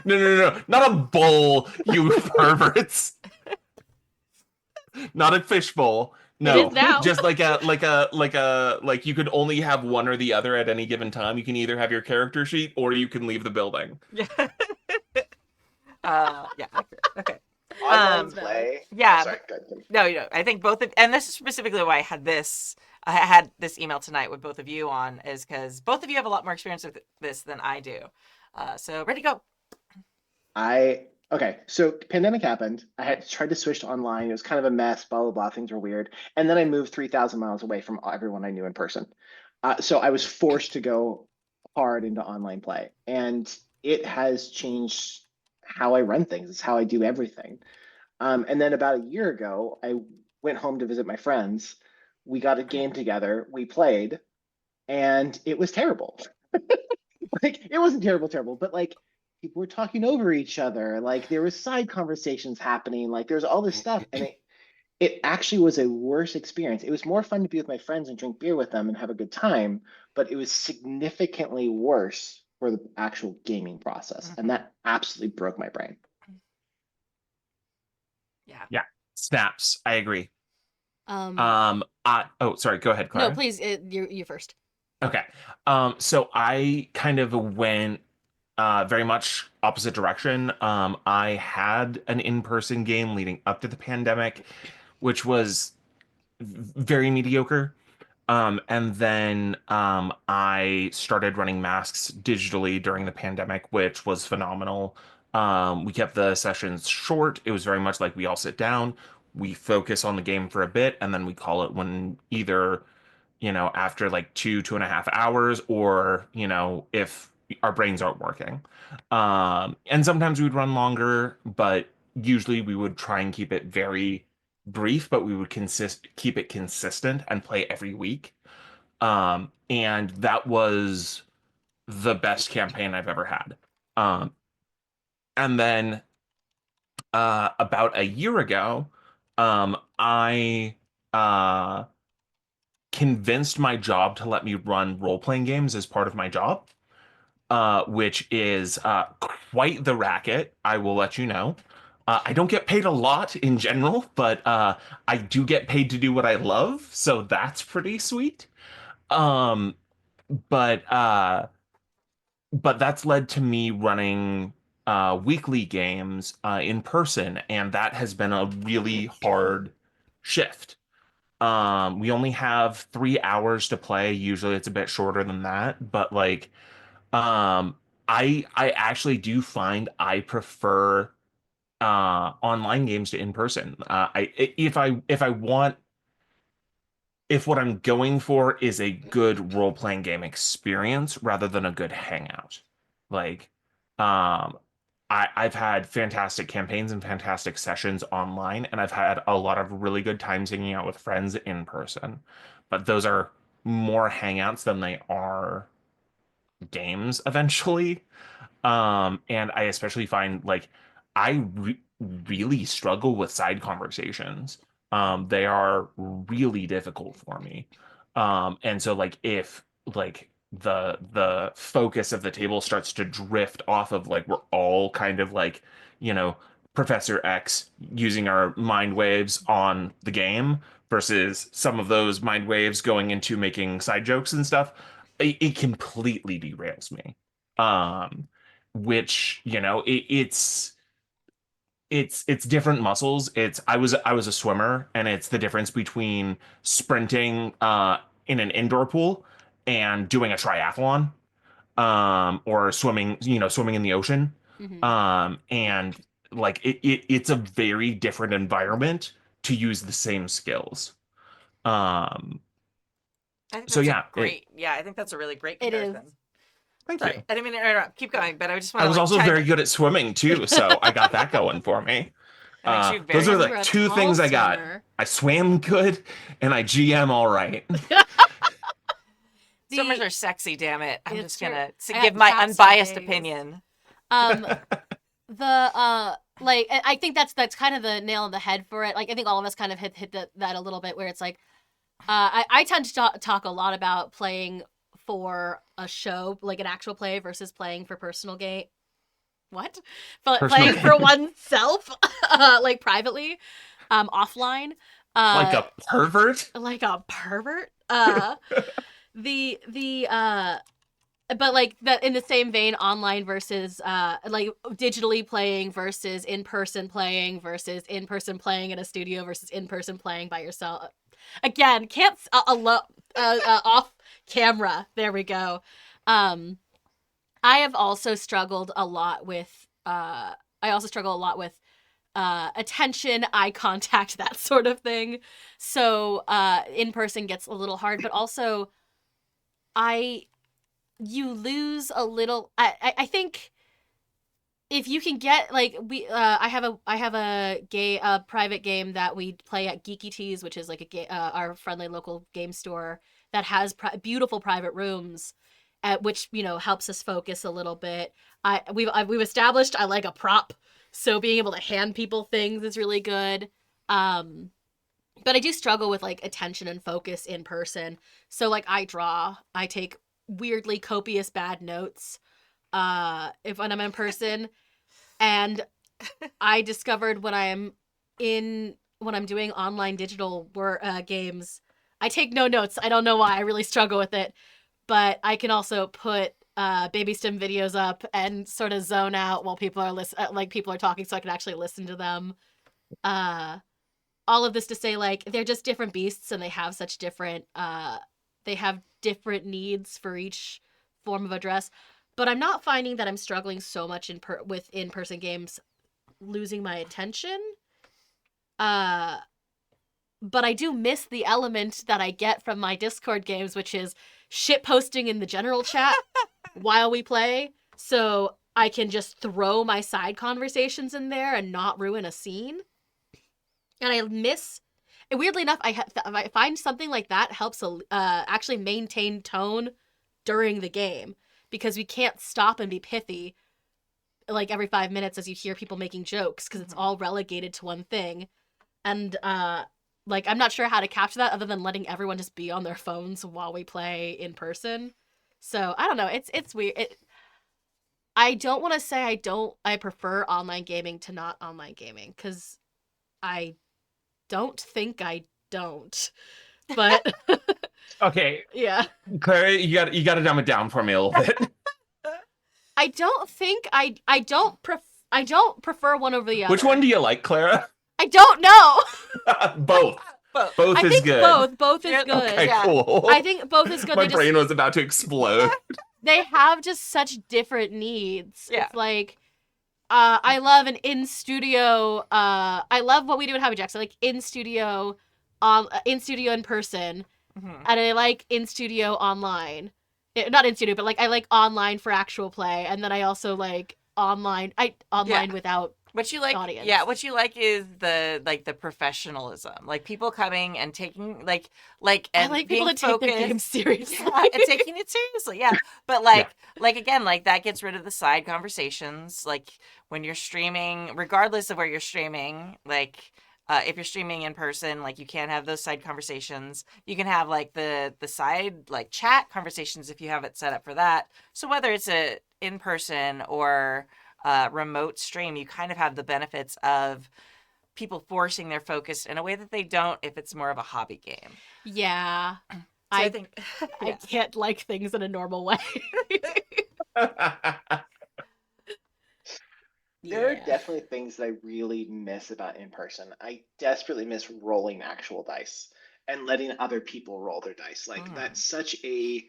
No. Not a bowl, you perverts. Not a fishbowl. No, It is now. just like you could only have one or the other at any given time. You can either have your character sheet or you can leave the building. Yeah. Yeah. Okay. Online play. yeah, Oh, sorry, go ahead. No. I think both of, and this is specifically why I had this email tonight with both of you on, is because both of you have a lot more experience with this than I do. So ready to go. Okay, so pandemic happened. I had tried to switch to online. It was kind of a mess, blah, blah, blah. Things were weird. And then I moved 3,000 miles away from everyone I knew in person. So I was forced to go hard into online play. And it has changed how I run things. It's how I do everything. And then about a year ago, I went home to visit my friends. We got a game together. We played. And it was terrible. Like, it wasn't terrible, but like, people were talking over each other. Like there was side conversations happening. Like there's all this stuff. And it actually was a worse experience. It was more fun to be with my friends and drink beer with them and have a good time, but it was significantly worse for the actual gaming process. And that absolutely broke my brain. Yeah. Snaps. I agree. Sorry, go ahead, Clara. No, please, you first. Okay. So I kind of went very much opposite direction. I had an in-person game leading up to the pandemic, which was very mediocre. And then I started running masks digitally during the pandemic, which was phenomenal. We kept the sessions short. It was very much like we all sit down, we focus on the game for a bit, and then we call it when either, after like 2.5 hours, or, if our brains aren't working. And sometimes we'd run longer, but usually we would try and keep it very brief, but we would keep it consistent and play every week. And that was the best campaign I've ever had. And then about a year ago, I convinced my job to let me run role-playing games as part of my job, which is quite the racket, I will let you know. I don't get paid a lot in general, but I do get paid to do what I love, so that's pretty sweet. Um, but that's led to me running weekly games in person, and that has been a really hard shift. We only have 3 hours to play. Usually it's a bit shorter than that, but like, um, I actually do find I prefer online games to in person. If what I'm going for is a good role-playing game experience rather than a good hangout. Like, um, I've had fantastic campaigns and fantastic sessions online, and I've had a lot of really good times hanging out with friends in person. But those are more hangouts than they are games eventually. And I especially find like I really struggle with side conversations. They are really difficult for me. And so like if like the focus of the table starts to drift off of like we're all kind of like, you know, Professor X using our mind waves on the game versus some of those mind waves going into making side jokes and stuff, it completely derails me. Which, it's different muscles. I was a swimmer, and it's the difference between sprinting in an indoor pool and doing a triathlon, or swimming in the ocean. Mhm. And like it's a very different environment to use the same skills. Um, I think so that's a yeah, great. Yeah, I think that's a really great It is. comparison. thank Sorry, you. I didn't mean to interrupt. Keep going, but I just want I to was like also chime very in. good at swimming too, so I got that going for me. That makes you Those very. are And you the were a two tall things I got. swimmer. I swam good and I GM all right. Swimmers The are sexy. Damn it! I'm it's just true. gonna I give got my cats for unbiased days. opinion. Um, like I think that's kind of the nail on the head for it. Like I think all of us kind of hit that a little bit where it's like, I tend to talk a lot about playing for a show, like an actual play, versus playing for personal gain. What? Personal Playing for gain. oneself, like privately, offline. Like Uh, a pervert? like a pervert. The but like that in the same vein, online versus like digitally playing versus in-person playing versus in-person playing in a studio versus in-person playing by yourself. Again, can't off camera. There we go. um I have also struggled a lot with attention, eye contact, that sort of thing. So in person gets a little hard, but also I you lose a little. I think if you can get like I have a private game that we play at Geeky Teas, which is like our friendly local game store that has beautiful private rooms, at which helps us focus a little bit. We've established I like a prop, so being able to hand people things is really good. But I do struggle with like attention and focus in person. So like I take weirdly copious bad notes if when I'm in person. And I discovered when I'm doing online digital games, I take no notes. I don't know why. I really struggle with it. But I can also put baby stim videos up and sort of zone out while people are talking, so I can actually listen to them. Uh, all of this to say, like, they're just different beasts, and they have different needs for each form of address. But I'm not finding that I'm struggling so much with in-person games, losing my attention. But I do miss the element that I get from my Discord games, which is shit posting in the general chat while we play, so I can just throw my side conversations in there and not ruin a scene. And I miss... And weirdly enough, I find something like that helps actually maintain tone during the game, because we can't stop and be pithy like every 5 minutes as you hear people making jokes, because it's all relegated to one thing. And like, I'm not sure how to capture that other than letting everyone just be on their phones while we play in person. So I don't know. It's weird. I don't want to say I prefer online gaming to not online gaming, because I don't think I don't. But Okay, yeah. Claire, you got to dumb it down for me a little bit. I don't think I don't prefer one over the other. Which one do you like, Clara? I don't know. Both. Both. Both I is think good. both is good. Okay, Yeah. cool. I think both is good. My brain was about to explode. They have just such different needs. Yeah. It's like, I love an in-studio, I love what we do at Happy Jacks. I like in-studio in person, Mhm. and I like in-studio online. Not in-studio, but like, I like online for actual play, and then I also like online without What you like, audience. yeah, what you like is the professionalism, like people coming and taking like I and like being people to take their focused. games seriously. Yeah, and taking it seriously, yeah. But like again, like that gets rid of the side conversations. Like when you're streaming, regardless of where you're streaming, like if you're streaming in person, like you can't have those side conversations. You can have like the side like chat conversations if you have it set up for that. So whether it's a in person or remote stream, you kind of have the benefits of people forcing their focus in a way that they don't if it's more of a hobby game. Yeah. So I think I can't like things in a normal way. There are definitely things that I really miss about in person. I desperately miss rolling actual dice and letting other people roll their dice. Like that's such a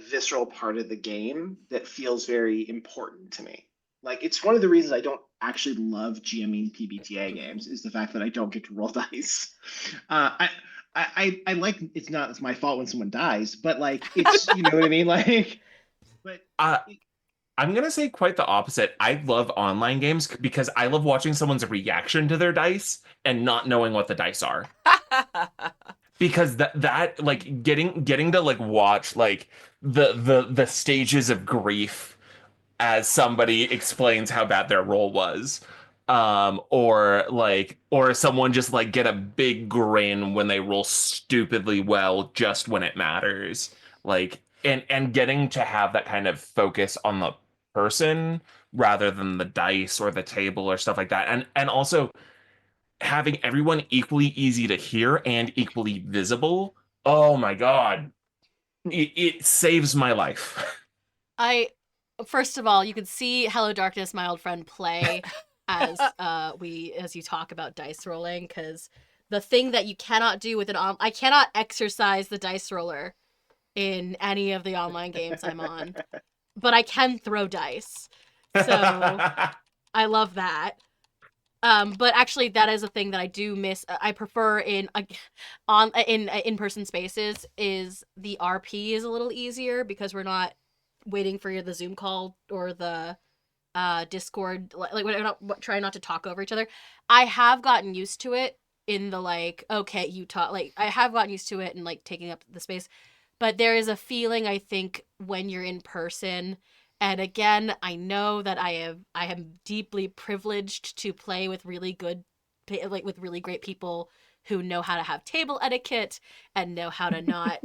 visceral part of the game that feels very important to me. Like it's one of the reasons I don't actually love GMing PBTA games is the fact that I don't get to roll dice. I like it's my fault when someone dies, but like it's you know what I mean, like. But I'm gonna say quite the opposite. I love online games because I love watching someone's reaction to their dice and not knowing what the dice are. Because that like getting to like watch like the stages of grief as somebody explains how bad their roll was. Or someone just like get a big grin when they roll stupidly well just when it matters. Like and getting to have that kind of focus on the person rather than the dice or the table or stuff like that. And also having everyone equally easy to hear and equally visible. Oh my God. It saves my life. First of all, you can see Hello Darkness, my old friend, play as you talk about dice rolling, because the thing that you cannot do with I cannot exercise the dice roller in any of the online games I'm on, but I can throw dice. So I love that. But actually, that is a thing that I do miss. I prefer in in-person spaces is the RP is a little easier because we're not waiting for the Zoom call or the Discord. Like we're not trying not to talk over each other. I have gotten used to it in the like, okay, you talk. Like I have gotten used to it and like taking up the space. But there is a feeling, I think, when you're in person. And again, I know that I am deeply privileged to play with really great people who know how to have table etiquette and know how to not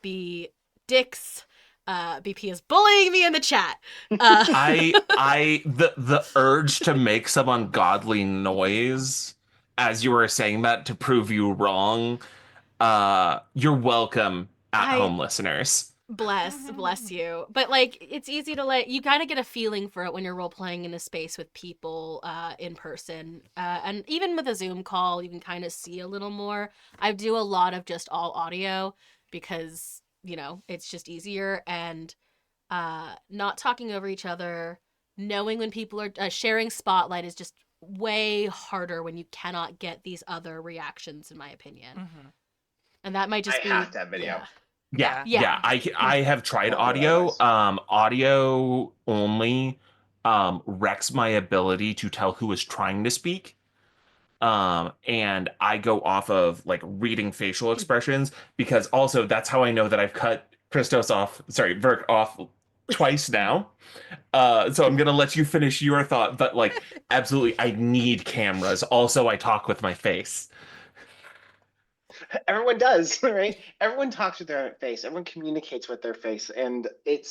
be dicks. BP is bullying me in the chat. The urge to make some ungodly noise as you were saying that to prove you wrong. You're welcome at home, listeners. Bless you. But like, it's easy to you kind of get a feeling for it when you're role playing in a space with people in person. And even with a Zoom call, you can kind of see a little more. I do a lot of just all audio because, it's just easier. And not talking over each other, knowing when people are sharing spotlight is just way harder when you cannot get these other reactions, in my opinion. Mhm. And that might just I be have to have video. Yeah, Yeah. yeah. I have tried Won't do it audio. otherwise. Audio only wrecks my ability to tell who is trying to speak. And I go off of like reading facial expressions because also that's how I know that I've cut Vert off twice now. So I'm gonna let you finish your thought, but like absolutely I need cameras. Also, I talk with my face. Everyone does, right? Everyone talks with their face. Everyone communicates with their face, and it,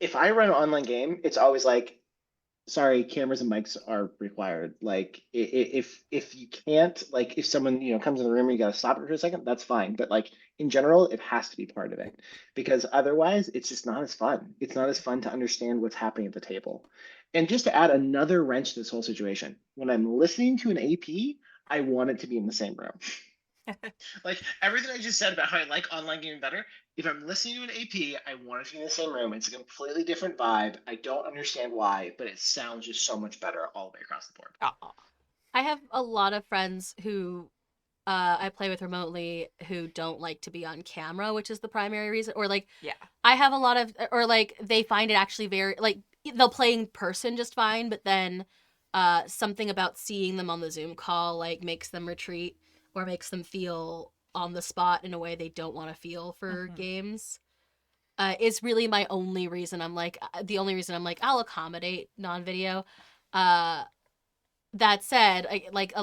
if I run an online game, it's always like, sorry, cameras and mics are required. Like, if you can't, like, if someone comes in the room and you gotta stop it for a second, that's fine. But like in general, it has to be part of it because otherwise, it's just not as fun. It's not as fun to understand what's happening at the table. And just to add another wrench to this whole situation, when I'm listening to an AP, I want it to be in the same room. Like everything I just said about how I like online gaming better, if I'm listening to an AP, I want it to be in the same room. It's a completely different vibe. I don't understand why, but it sounds just so much better all the way across the board. Aw. I have a lot of friends who I play with remotely who don't like to be on camera, which is the primary reason. Or like, Yeah. I have a lot of, or like they find it actually very like they'll play in person just fine, but then something about seeing them on the Zoom call like makes them retreat or makes them feel on the spot in a way they don't want to feel for games. Is really my only reason. I'm like the only reason I'm like I'll accommodate non-video. Uh, that said,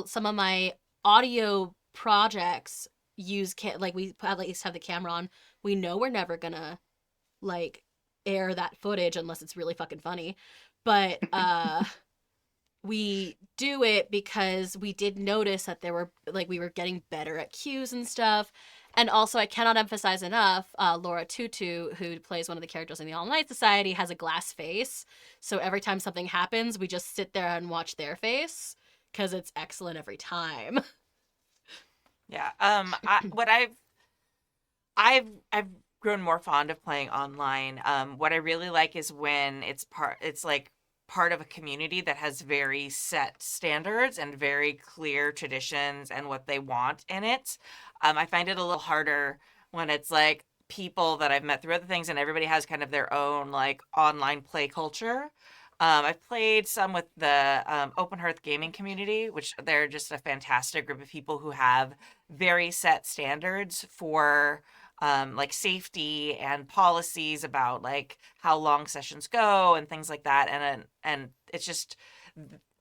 some of my audio projects use like we at least have the camera on. We know we're never gonna like air that footage unless it's really fucking funny, but we do it because we did notice that there were like we were getting better at cues and stuff. And also, I cannot emphasize enough, Laura Tutu, who plays one of the characters in the All Night Society, has a glass face. So every time something happens, we just sit there and watch their face because it's excellent every time. Yeah. What I've grown more fond of playing online. What I really like is when it's like part of a community that has very set standards and very clear traditions and what they want in it. I find it a little harder when it's like people that I've met through other things and everybody has kind of their own like online play culture. I've played some with the Open Hearth gaming community, which they're just a fantastic group of people who have very set standards for like safety and policies about like how long sessions go and things like that. And it's just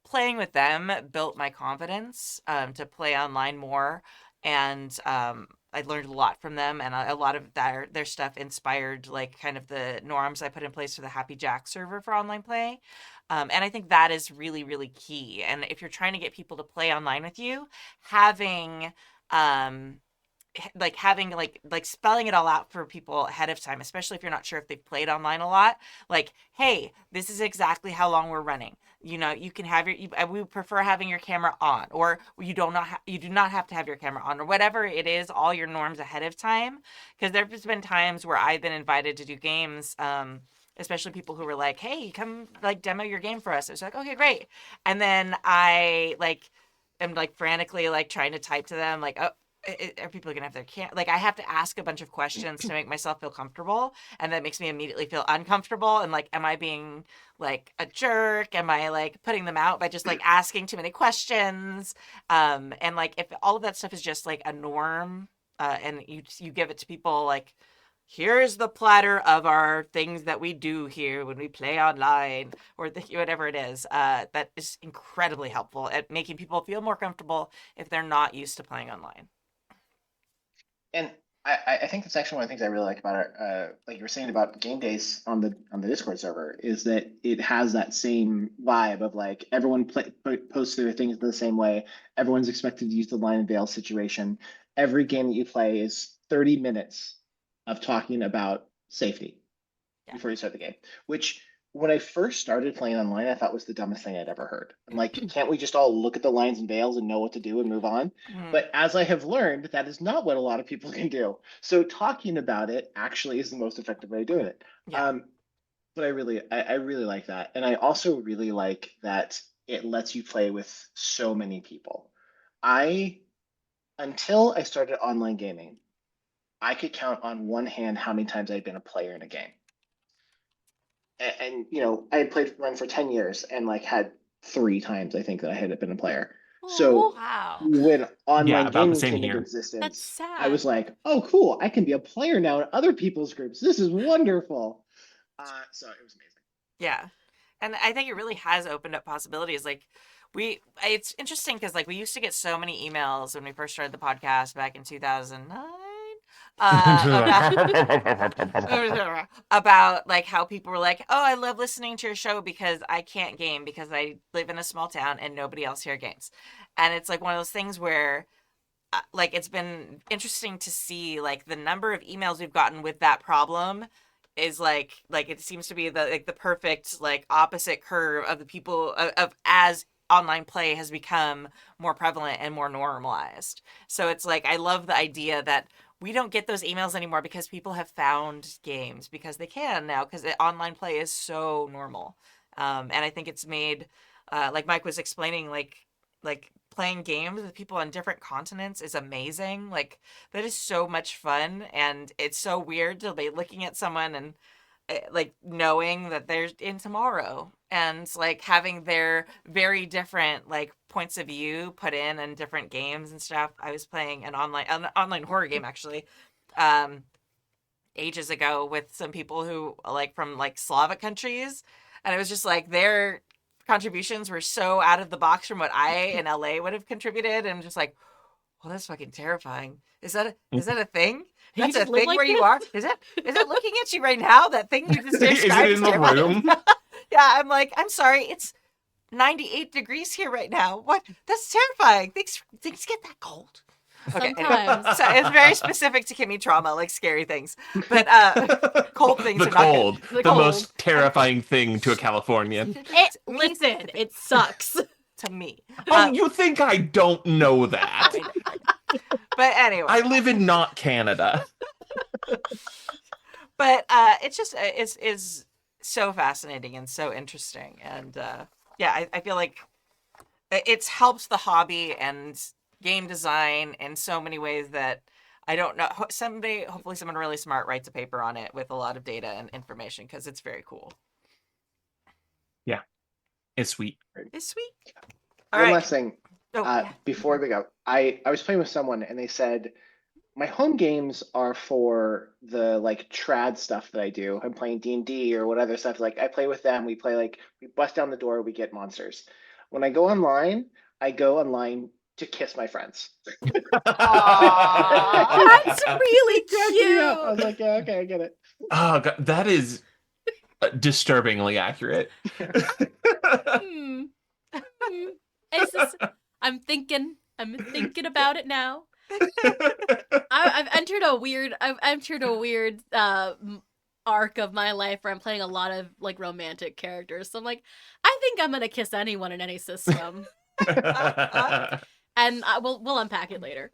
playing with them built my confidence to play online more. And I learned a lot from them, and a lot of their stuff inspired like kind of the norms I put in place for the Happy Jack server for online play. And I think that is really, really key. And if you're trying to get people to play online with you, having um, having like spelling it all out for people ahead of time, especially if you're not sure if they've played online a lot, like, hey, this is exactly how long we're running. You can have we prefer having your camera on, or you do not have to have your camera on, or whatever it is, all your norms ahead of time. Because there's been times where I've been invited to do games, especially people who were like, hey, come like demo your game for us. It's like, okay, great. And then I like am like frantically like trying to type to them like, oh, are people gonna have their like I have to ask a bunch of questions to make myself feel comfortable, and that makes me immediately feel uncomfortable and like, am I being like a jerk? Am I like putting them out by just like asking too many questions? And like if all of that stuff is just like a norm, and you give it to people like, here's the platter of our things that we do here when we play online, or whatever it is, that is incredibly helpful at making people feel more comfortable if they're not used to playing online. And I think that's actually one of the things I really like about it. Like you were saying about game days on the Discord server, is that it has that same vibe of like everyone posts their things in the same way. Everyone's expected to use the line and veil situation. Every game that you play is 30 minutes of talking about safety before you start the game, which when I first started playing online, I thought was the dumbest thing I'd ever heard. I'm like, can't we just all look at the lines and veils and know what to do and move on? But as I have learned, that is not what a lot of people can do. So talking about it actually is the most effective way of doing it. Yeah. But I really like that. And I also really like that it lets you play with so many people. Until I started online gaming, I could count on one hand how many times I'd been a player in a game. And I had played Run for 10 years and like had 3 times I think that I had been a player. So Wow. when Yeah, online about the gaming same came into here. That's existence, sad. I was like, oh cool, I can be a player now in other people's groups. This is wonderful. So it was amazing. Yeah. And I think it really has opened up possibilities. Like it's interesting because like we used to get so many emails when we first started the podcast back in 2009 about like how people were like, oh, I love listening to your show because I can't game because I live in a small town and nobody else here games. And it's like one of those things where like it's been interesting to see like the number of emails we've gotten with that problem is like it seems to be the perfect like opposite curve of the people of as online play has become more prevalent and more normalized. So it's like I love the idea that we don't get those emails anymore because people have found games because they can now because online play is so normal. And I think it's made like Mike was explaining like playing games with people on different continents is amazing. Like that is so much fun, and it's so weird to be looking at someone and like knowing that they're in tomorrow and like having their very different like points of view put in and different games and stuff. I was playing an online horror game actually ages ago with some people who like from like Slavic countries, and it was just like their contributions were so out of the box from what I in LA would have contributed, and I'm just like, well, that's fucking terrifying. Is that a thing? You That's a just live thing like where you this? are? Is it looking at you right now? That thing you just Is described? it in the terrifying. room? Yeah, I'm like, I'm sorry, it's 98 degrees here right now. What? That's terrifying. Things get that cold. Okay, anyway. Sometimes. So it's very specific to Kimmy trauma, like scary things. But cold things The are not cold, good. the most terrifying thing to a Californian. Listen, it sucks. To me. Oh, you think I don't know that? I know. But anyway. I live in not Canada. But it's just is so fascinating and so interesting, and yeah, I feel like it's helped the hobby and game design in so many ways that I don't know. Someday, hopefully, someone really smart writes a paper on it with a lot of data and information because it's very cool. Yeah, it's sweet. It's sweet. All One right. last thing before we go. I was playing with someone and they said, my home games are for the like trad stuff that I do. I'm playing D&D or what other stuff. Like I play with them. We play like we bust down the door, we get monsters. When I go online to kiss my friends. Aww, That's really cute. I was like, yeah, okay, I get it. Oh, God, that is disturbingly accurate. Hmm. It's just, I'm thinking about it now. I've entered a weird arc of my life where I'm playing a lot of like romantic characters. So I'm like, I think I'm gonna kiss anyone in any system, and we'll unpack it later.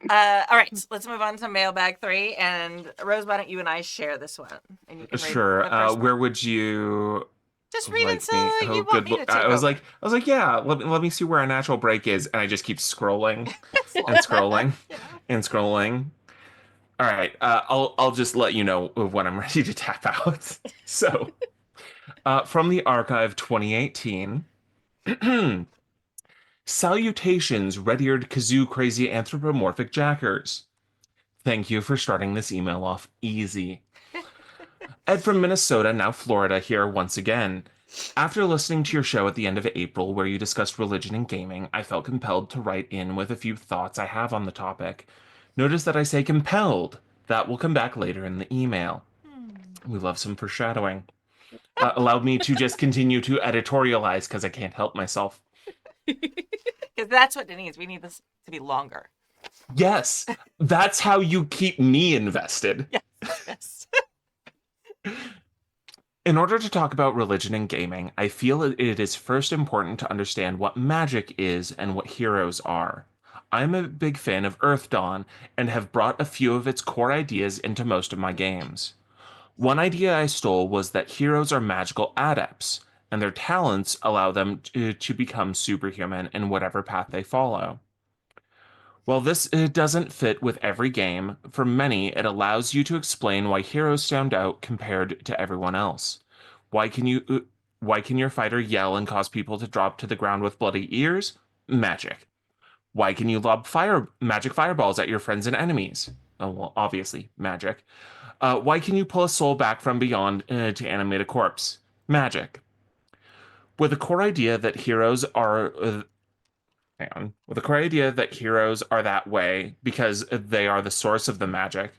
All right, so let's move on to mailbag 3. And Rose, why don't you and I share this one? And you can read Sure. the first one. Where would you Just read like until me? you want me to take I was over. like, yeah. Let me see where our natural break is, and I just keep scrolling and scrolling and scrolling. All right. I'll just let you know when I'm ready to tap out. So, from the archive 2018. Salutations, red-eared kazoo crazy anthropomorphic jackers. Thank you for starting this email off easy. Ed from Minnesota, now Florida, here once again. After listening to your show at the end of April where you discussed religion and gaming, I felt compelled to write in with a few thoughts I have on the topic. Notice that I say compelled. That will come back later in the email. We love some foreshadowing. Allowed me to just continue to editorialize because I can't help myself. Because that's what it needs. We need this to be longer. Yes, that's how you keep me invested. Yes. In order to talk about religion and gaming, I feel it is first important to understand what magic is and what heroes are. I'm a big fan of Earth Dawn and have brought a few of its core ideas into most of my games. One idea I stole was that heroes are magical adepts, and their talents allow them to become superhuman in whatever path they follow. While this doesn't fit with every game, for many it allows you to explain why heroes stand out compared to everyone else. Why can you why can your fighter yell and cause people to drop to the ground with bloody ears? Magic. Why can you lob magic fireballs at your friends and enemies? Oh, well, obviously, magic. Why can you pull a soul back from beyond to animate a corpse? Magic. With the core idea that heroes are hang on. With the core idea that heroes are that way because they are the source of the magic,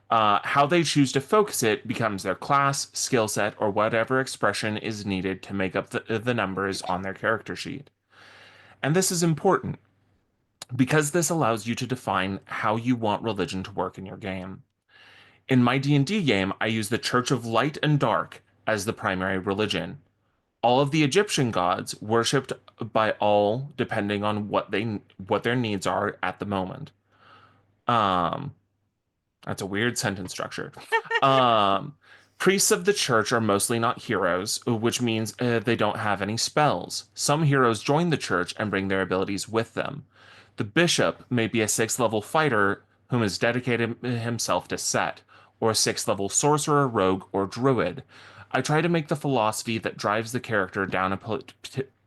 how they choose to focus it becomes their class, skill set, or whatever expression is needed to make up the numbers on their character sheet. And this is important because this allows you to define how you want religion to work in your game. In my D&D game, I use the Church of Light and Dark as the primary religion. All of the Egyptian gods worshipped by all depending on what their needs are at the moment. Um that's a weird sentence structure. Um Priests of the church are mostly not heroes, which means they don't have any spells. Some heroes join the church and bring their abilities with them. The bishop may be a 6th level fighter whom has dedicated himself to Set, or a 6th level sorcerer, rogue, or druid. I try to make the philosophy that drives the character down a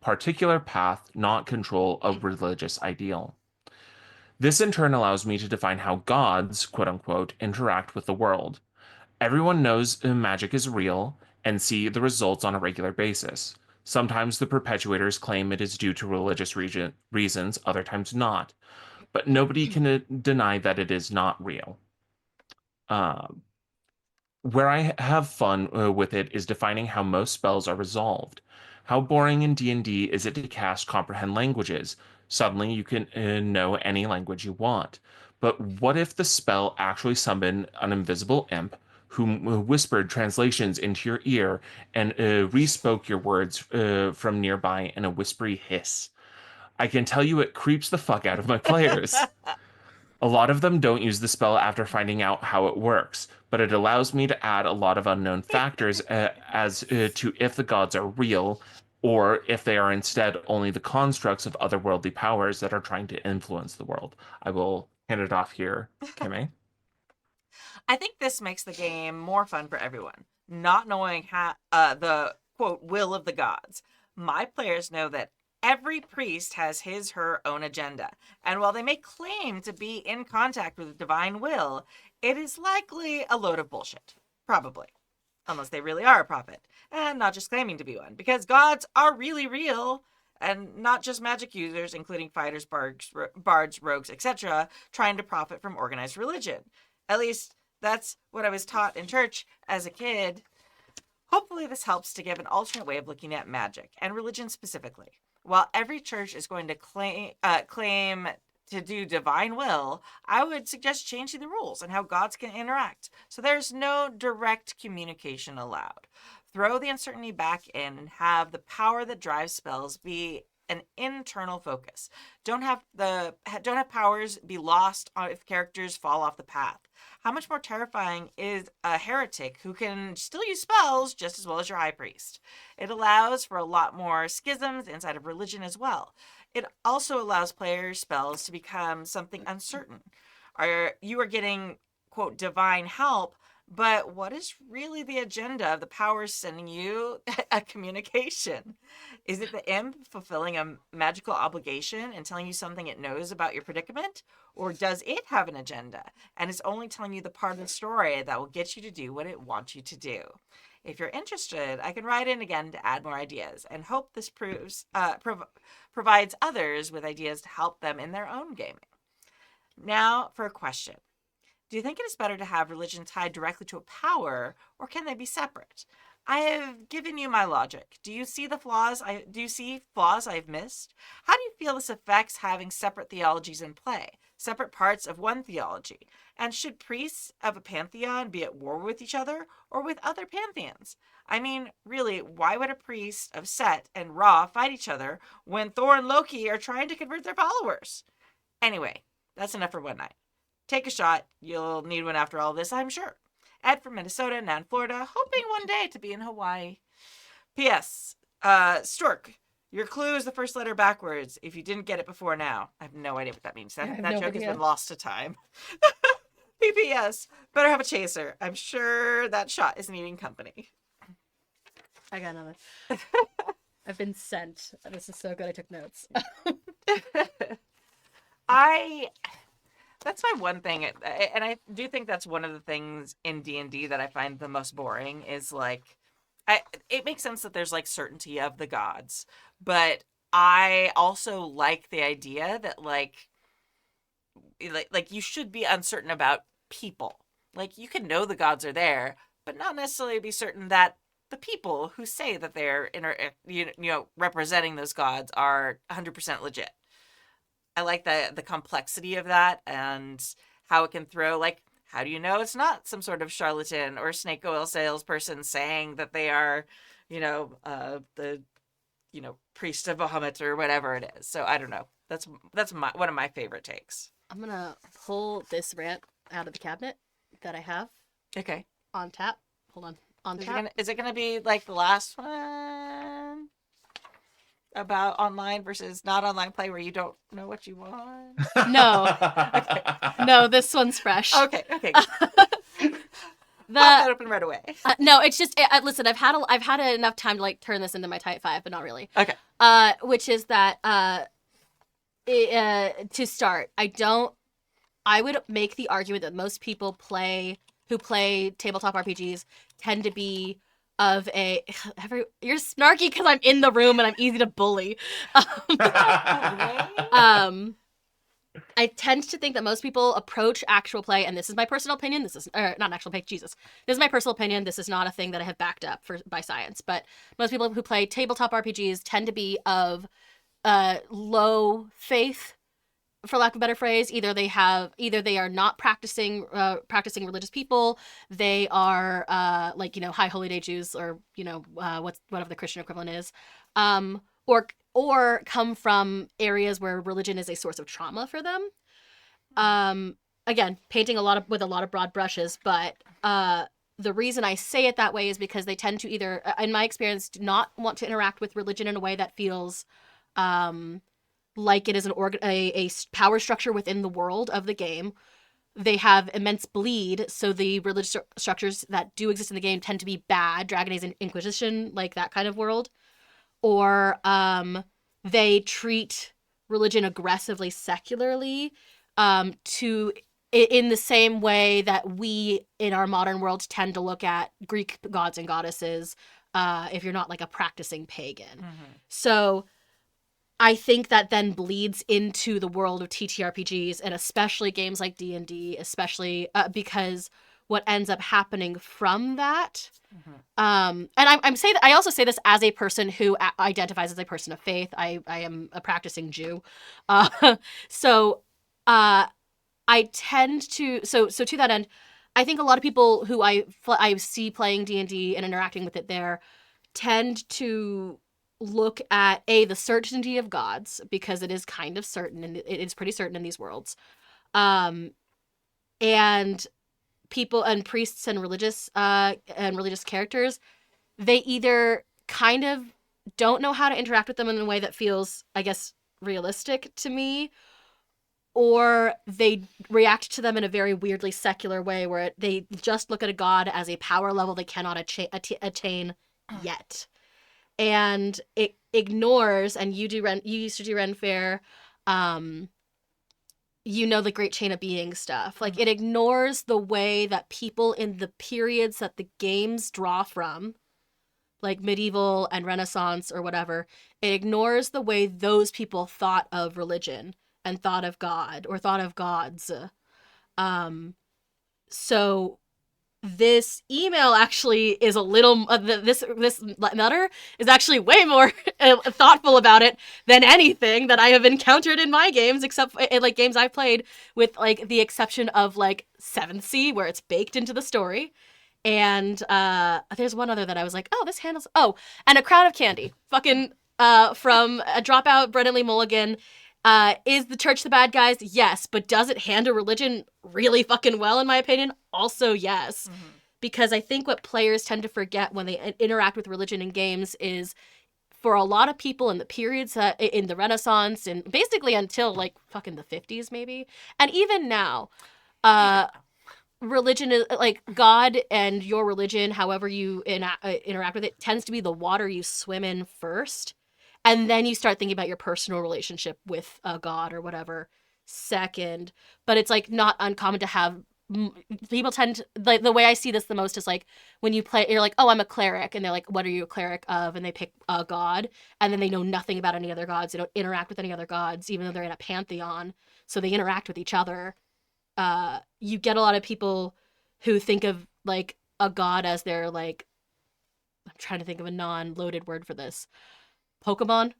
particular path, not control a religious ideal. This in turn allows me to define how gods, quote unquote, interact with the world. Everyone knows magic is real and see the results on a regular basis. Sometimes the perpetuators claim it is due to religious reasons, other times not. But nobody can deny that it is not real. Uh, where I have fun with it is defining how most spells are resolved. How boring in D&D is it to cast comprehend languages? Suddenly you can know any language you want. But what if the spell actually summoned an invisible imp who whispered translations into your ear and re-spoke your words from nearby in a whispery hiss? I can tell you it creeps the fuck out of my players. A lot of them don't use the spell after finding out how it works, but it allows me to add a lot of unknown factors as to if the gods are real or if they are instead only the constructs of otherworldly powers that are trying to influence the world. I will hand it off here, Kimmy. I think this makes the game more fun for everyone, not knowing how the quote will of the gods. My players know that every priest has her own agenda, and while they may claim to be in contact with the divine will, it is likely a load of bullshit. Probably. Unless they really are a prophet, and not just claiming to be one, because gods are really real, and not just magic users, including fighters, bards, rogues, etc., trying to profit from organized religion. At least that's what I was taught in church as a kid. Hopefully this helps to give an alternate way of looking at magic, and religion specifically. While every church is going to claim to do divine will, I would suggest changing the rules and how gods can interact, so there's no direct communication allowed. Throw the uncertainty back in and have the power that drives spells be an internal focus. Don't have powers be lost if characters fall off the path. How much more terrifying is a heretic who can still use spells just as well as your high priest? It allows for a lot more schisms inside of religion as well. It also allows players' spells to become something uncertain. You are getting, quote, divine help, but what is really the agenda of the powers sending you a communication? Is it the imp fulfilling a magical obligation and telling you something it knows about your predicament? Or does it have an agenda and is only telling you the part of the story that will get you to do what it wants you to do? If you're interested, I can write in again to add more ideas and hope this provides others with ideas to help them in their own gaming. Now for a question. Do you think it is better to have religion tied directly to a power, or can they be separate? I have given you my logic. Do you see flaws I've missed? How do you feel this affects having separate theologies in play, separate parts of one theology? And should priests of a pantheon be at war with each other or with other pantheons? I mean, really, why would a priest of Set and Ra fight each other when Thor and Loki are trying to convert their followers? Anyway, that's enough for one night. Take a shot. You'll need one after all this, I'm sure. Ed from Minnesota, now in Florida, hoping one day to be in Hawaii. P.S. Stork, your clue is the first letter backwards if you didn't get it before now. I have no idea what that means. I have That no joke has idea. been lost to time. P.P.S. Better have a chaser. I'm sure that shot is needing company. I got another. I've been sent. This is so good. I took notes. That's my one thing, and I do think that's one of the things in D&D that I find the most boring is like, it makes sense that there's like certainty of the gods, but I also like the idea that like you should be uncertain about people. Like you can know the gods are there, but not necessarily be certain that the people who say that they're representing those gods are 100% legit. I like the complexity of that and how it can throw, like, how do you know it's not some sort of charlatan or snake oil salesperson saying that they are, the priest of Bahamut or whatever it is. So I don't know. That's one of my favorite takes. I'm gonna pull this rant out of the cabinet that I have Okay. on tap. Hold on. On tap. Is it gonna be like the last one about online versus not online play where you don't know what you want? No. No, this one's fresh. Okay. The Pop that open right away. no, it's just listen. I've had enough time to like turn this into my type 5, but not really. Okay. Which is that to start, I would make the argument that most people who play tabletop RPGs tend to be of you're snarky because I'm in the room and I'm easy to bully. I tend to think that most people approach actual play, and this is my personal opinion. This is not actual play. Jesus, this is my personal opinion. This is not a thing that I have backed up by science. But most people who play tabletop RPGs tend to be of low faith, for lack of a better phrase. Either they are not practicing religious people. They are high holy day Jews, or whatever the Christian equivalent is, or come from areas where religion is a source of trauma for them. Again, painting with a lot of broad brushes, but the reason I say it that way is because they tend to either, in my experience, do not want to interact with religion in a way that feels like it is a power structure within the world of the game. They have immense bleed, so the religious structures that do exist in the game tend to be bad, Dragon Age Inquisition, like that kind of world. Or they treat religion aggressively secularly, in the same way that we in our modern world tend to look at Greek gods and goddesses, if you're not like a practicing pagan. Mm-hmm. So I think that then bleeds into the world of TTRPGs, and especially games like D&D, especially because what ends up happening from that. Mm-hmm. And I'm saying that I also say this as a person who identifies as a person of faith. I am a practicing Jew. So I tend to, so to that end, I think a lot of people who I see playing D&D and interacting with it there tend to look at the certainty of gods, because it is kind of certain, and it is pretty certain in these worlds. And people and priests and religious characters, they either kind of don't know how to interact with them in a way that feels, I guess, realistic to me, or they react to them in a very weirdly secular way where they just look at a god as a power level they cannot attain yet. And it ignores, and you used to do Ren Fair, the Great Chain of Being stuff. Like, it ignores the way that people in the periods that the games draw from, like medieval and Renaissance or whatever, it ignores the way those people thought of religion and thought of God or thought of gods. So this email actually is a little, this letter is actually way more thoughtful about it than anything that I have encountered in my games, except in like games I've played, with like the exception of like 7th Sea, where it's baked into the story, And there's one other that I was like, oh, this handles. Oh, and a crown of candy. Fucking from a dropout Brennan Lee Mulligan. Is the church the bad guys? Yes, but does it handle religion really fucking well, in my opinion? Also, yes. Mm-hmm. Because I think what players tend to forget when they interact with religion in games is, for a lot of people in the periods in the Renaissance and basically until like fucking the 50s maybe, and even now, religion is like God, and your religion, however you interact with it, tends to be the water you swim in first, and then you start thinking about your personal relationship with God or whatever second. But it's like not uncommon to have people tend to, like, the way I see this the most is like when you play, you're like, oh, I'm a cleric, and they're like, what are you a cleric of? And they pick a god, and then they know nothing about any other gods. They don't interact with any other gods, even though they're in a pantheon, so they interact with each other. You get a lot of people who think of like a god as their, like, I'm trying to think of a non-loaded word for this, Pokemon.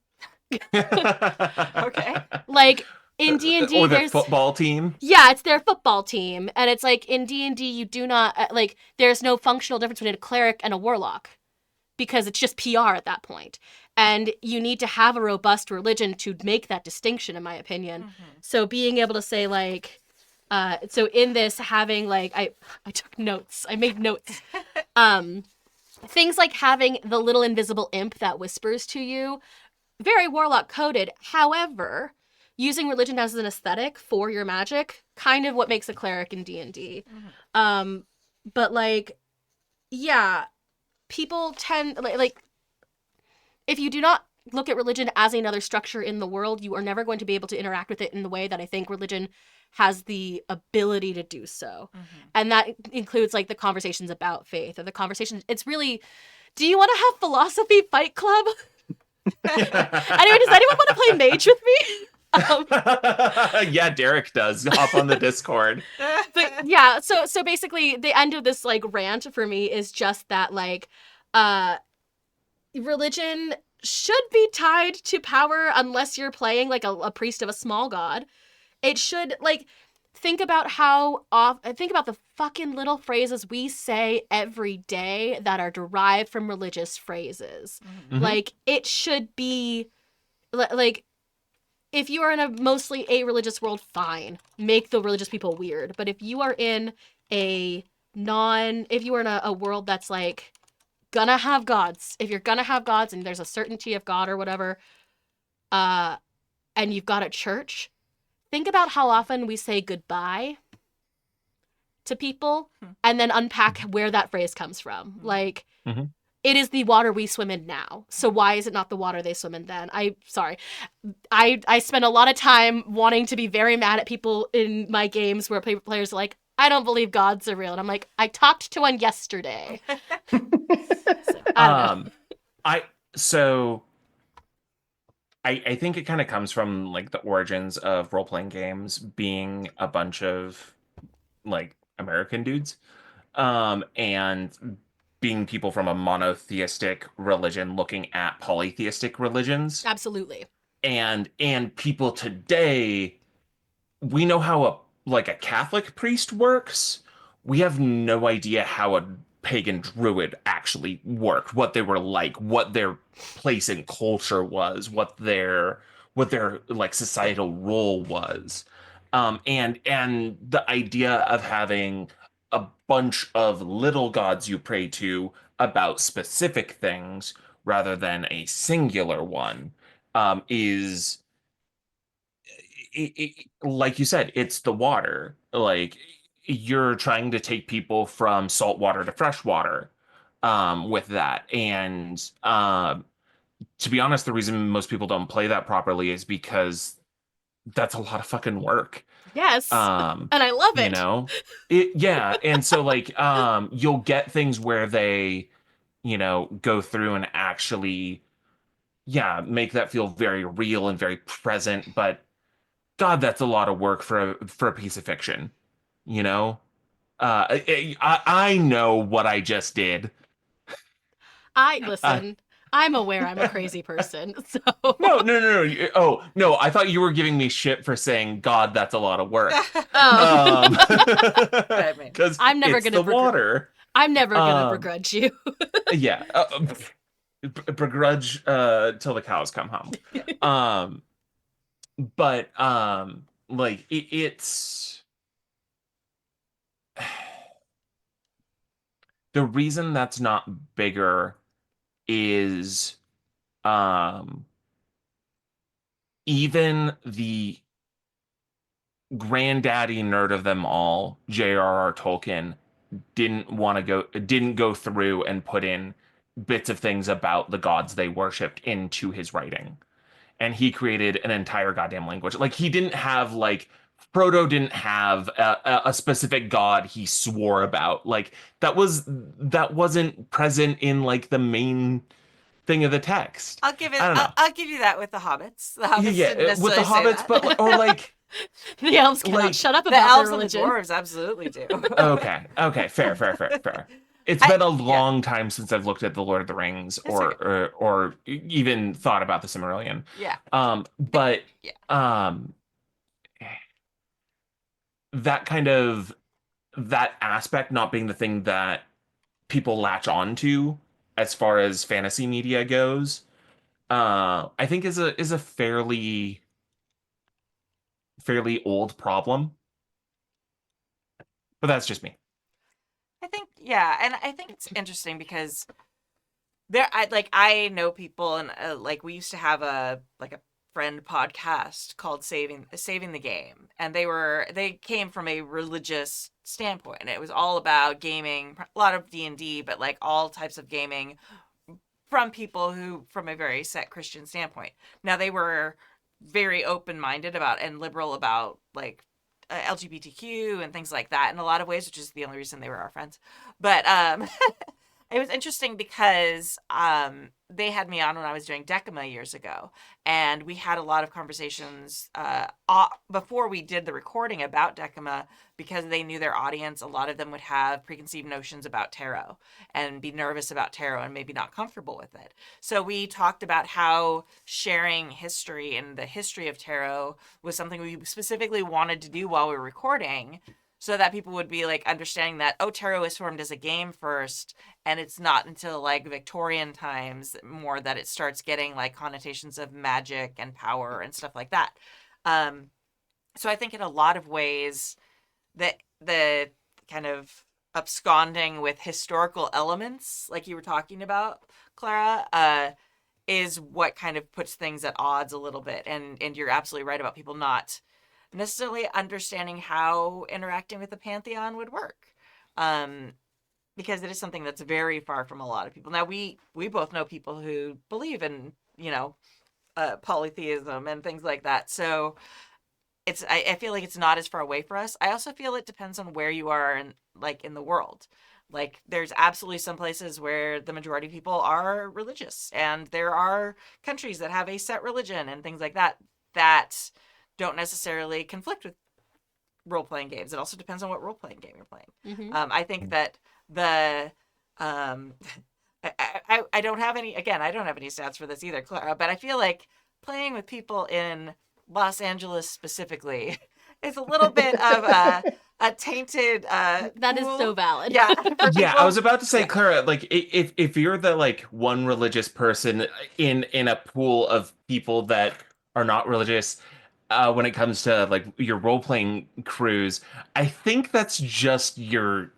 Okay. Like in D&D, or the there's football team. Yeah, it's their football team, and it's like in D&D you do not like, there's no functional difference between a cleric and a warlock, because it's just PR at that point. And you need to have a robust religion to make that distinction, in my opinion. Mm-hmm. So being able to say like, so in this, having like, I took notes, I made notes. Things like having the little invisible imp that whispers to you, very warlock coded. However, using religion as an aesthetic for your magic, kind of what makes a cleric in D&D. Mm-hmm. But like, yeah, people tend like if you do not look at religion as another structure in the world, you are never going to be able to interact with it in the way that I think religion has the ability to do so. Mm-hmm. And that includes like the conversations about faith, or the conversations. It's really, do you want to have philosophy fight club? Anyway, does anyone want to play mage with me? Yeah, Derek does. Hop on the Discord. But yeah, so basically the end of this like rant for me is just that like religion should be tied to power unless you're playing like a priest of a small god. It should, like, think about the fucking little phrases we say every day that are derived from religious phrases. Mm-hmm. Mhm. Like, it should be like, if you are in a mostly a religious world, fine, make the religious people weird. But if you are in a world that's like gonna have gods, if you're gonna have gods and there's a certainty of God or whatever, and you've got a church, think about how often we say goodbye to people and then unpack where that phrase comes from. Like, Mhm. It is the water we swim in now. So why is it not the water they swim in then? Sorry. I spend a lot of time wanting to be very mad at people in my games where players are like, I don't believe gods are real. And I'm like, I talked to one yesterday. I don't know. I think it kind of comes from like the origins of role-playing games being a bunch of like American dudes, and being people from a monotheistic religion looking at polytheistic religions. Absolutely. And people today, we know how a Catholic priest works. We have no idea how a pagan druid actually worked, what they were like, what their place in culture was, what their like societal role was. And the idea of having a bunch of little gods you pray to about specific things rather than a singular one is like you said, it's the water. Like, you're trying to take people from salt water to fresh water with that. And to be honest, the reason most people don't play that properly is because that's a lot of fucking work. Yes. And I love it. You know? Yeah. And so like you'll get things where they, go through and actually, make that feel very real and very present. But God, that's a lot of work for a piece of fiction. I know what I just did. Listen, I'm aware I'm a crazy person, so... No. Oh, no, I thought you were giving me shit for saying, God, that's a lot of work. Oh. Because I'm never it's gonna the water. I'm never gonna Um, begrudge you. yeah, begrudge till the cows come home. Um, but like it's the reason that's not bigger is um even the granddaddy nerd of them all, J.R.R. Tolkien, didn't go through and put in bits of things about the gods they worshipped into his writing. And he created an entire goddamn language. Like he didn't have like Frodo didn't have a specific god he swore about. Like that wasn't present in like the main thing of the text. I'll give it. I don't know. I'll give you that with the hobbits. The hobbits Yeah, didn't with the necessarily say hobbits, that. but or like The elves cannot Like, shut up The about elves their and the religion. dwarves absolutely do. okay, fair. It's been a long time since I've looked at the Lord of the Rings It's okay. or even thought about the Silmarillion. Yeah. But Yeah. That that aspect not being the thing that people latch on to as far as fantasy media goes, I think is a fairly old problem. But that's just me. I think and I think it's interesting because I know people and like we used to have a friend podcast called Saving the Game, and they came from a religious standpoint, and it was all about gaming, a lot of D&D, but like all types of gaming from people who from a very set Christian standpoint. Now they were very open-minded about and liberal about like LGBTQ and things like that in a lot of ways, which is the only reason they were our friends. But it was interesting because they had me on when I was doing Decima years ago, and we had a lot of conversations before we did the recording about Decima because they knew their audience. A lot of them would have preconceived notions about tarot and be nervous about tarot and maybe not comfortable with it. So we talked about how sharing history and the history of tarot was something we specifically wanted to do while we were recording, so that people would be like understanding that, oh, tarot is formed as a game first, and it's not until like Victorian times more that it starts getting like connotations of magic and power and stuff like that. So I think in a lot of ways that the kind of absconding with historical elements, like you were talking about, Clara, is what kind of puts things at odds a little bit. And you're absolutely right about people not necessarily understanding how interacting with the pantheon would work, because it is something that's very far from a lot of people. Now we both know people who believe in polytheism and things like that, so I feel like it's not as far away for us. I also feel it depends on where you are in the world. Like there's absolutely some places where the majority of people are religious, and there are countries that have a set religion and things like that don't necessarily conflict with role-playing games. It also depends on what role-playing game you're playing. Mm-hmm. I think that the I don't have any stats for this either, Clara, but I feel like playing with people in Los Angeles specifically is a little bit of a tainted That is pool. so valid. Yeah. Yeah, I was about to say, Yeah. Clara, like if you're the like one religious person in a pool of people that are not religious, when it comes to like your role playing crews, I think that's just your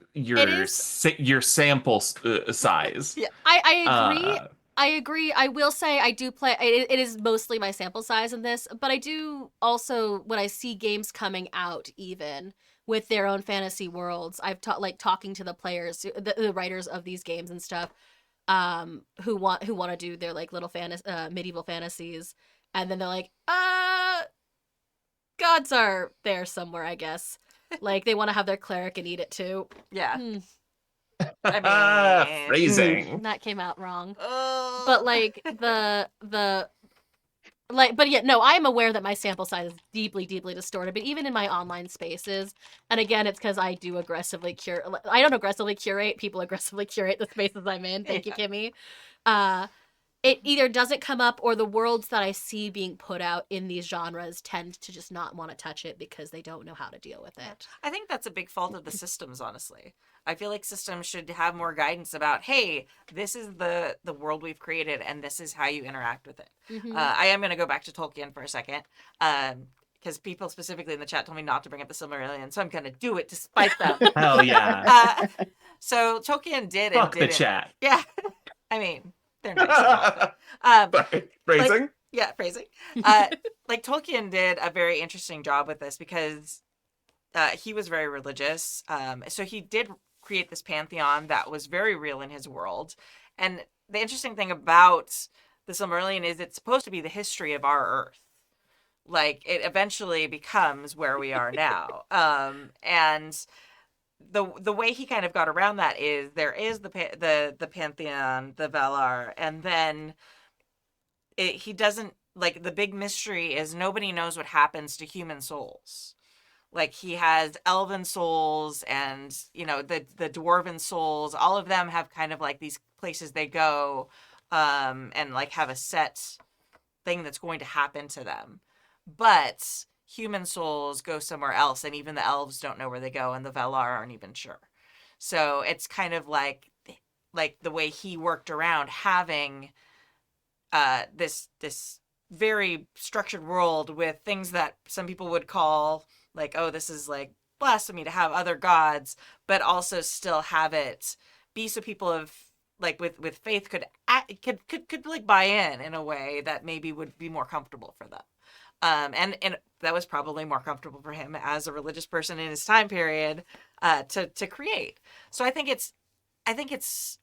sample size. Yeah. I agree. Uh, I agree. I will say I do play. It is mostly my sample size in this, but I do also, when I see games coming out, even with their own fantasy worlds, I've talking to the players, the writers of these games and stuff, who want to do their like little medieval fantasies, and then they're like, gods are there somewhere, I guess. Like they want to have their cleric and eat it too. Yeah. Hmm. I mean, phrasing. That came out wrong. oh. But like but yeah, no, I am aware that my sample size is deeply, deeply distorted. But even in my online spaces, and again, it's because I do aggressively curate. I don't aggressively curate. People aggressively curate the spaces I'm in. Thank you, Kimmy. it either doesn't come up, or the worlds that I see being put out in these genres tend to just not want to touch it because they don't know how to deal with it. I think that's a big fault of the systems, honestly. I feel like systems should have more guidance about, hey, this is the world we've created, and this is how you interact with it. Mhm. I am going to go back to Tolkien for a second, because people specifically in the chat told me not to bring up the Silmarillion, so I'm going to do it despite them. Hell yeah. So Tolkien did and Fuck the didn't. chat. Yeah, I mean, they're nice and all, but, Sorry. Phrasing? yeah, phrasing. Like Tolkien did a very interesting job with this because he was very religious. So he did create this pantheon that was very real in his world. And the interesting thing about the Silmarillion is it's supposed to be the history of our Earth. Like it eventually becomes where we are now. And the way he kind of got around that is there is the pantheon, the Valar, and then he doesn't, like, the big mystery is nobody knows what happens to human souls. Like he has elven souls and, you know, the dwarven souls, all of them have kind of like these places they go, and like have a set thing that's going to happen to them. But human souls go somewhere else, and even the elves don't know where they go, and the Valar aren't even sure. So it's kind of like the way he worked around having this very structured world with things that some people would call like, oh, this is like blasphemy to have other gods, but also still have it be so people of like with faith could like buy in a way that maybe would be more comfortable for them. And that was probably more comfortable for him as a religious person in his time period to create. So I think it's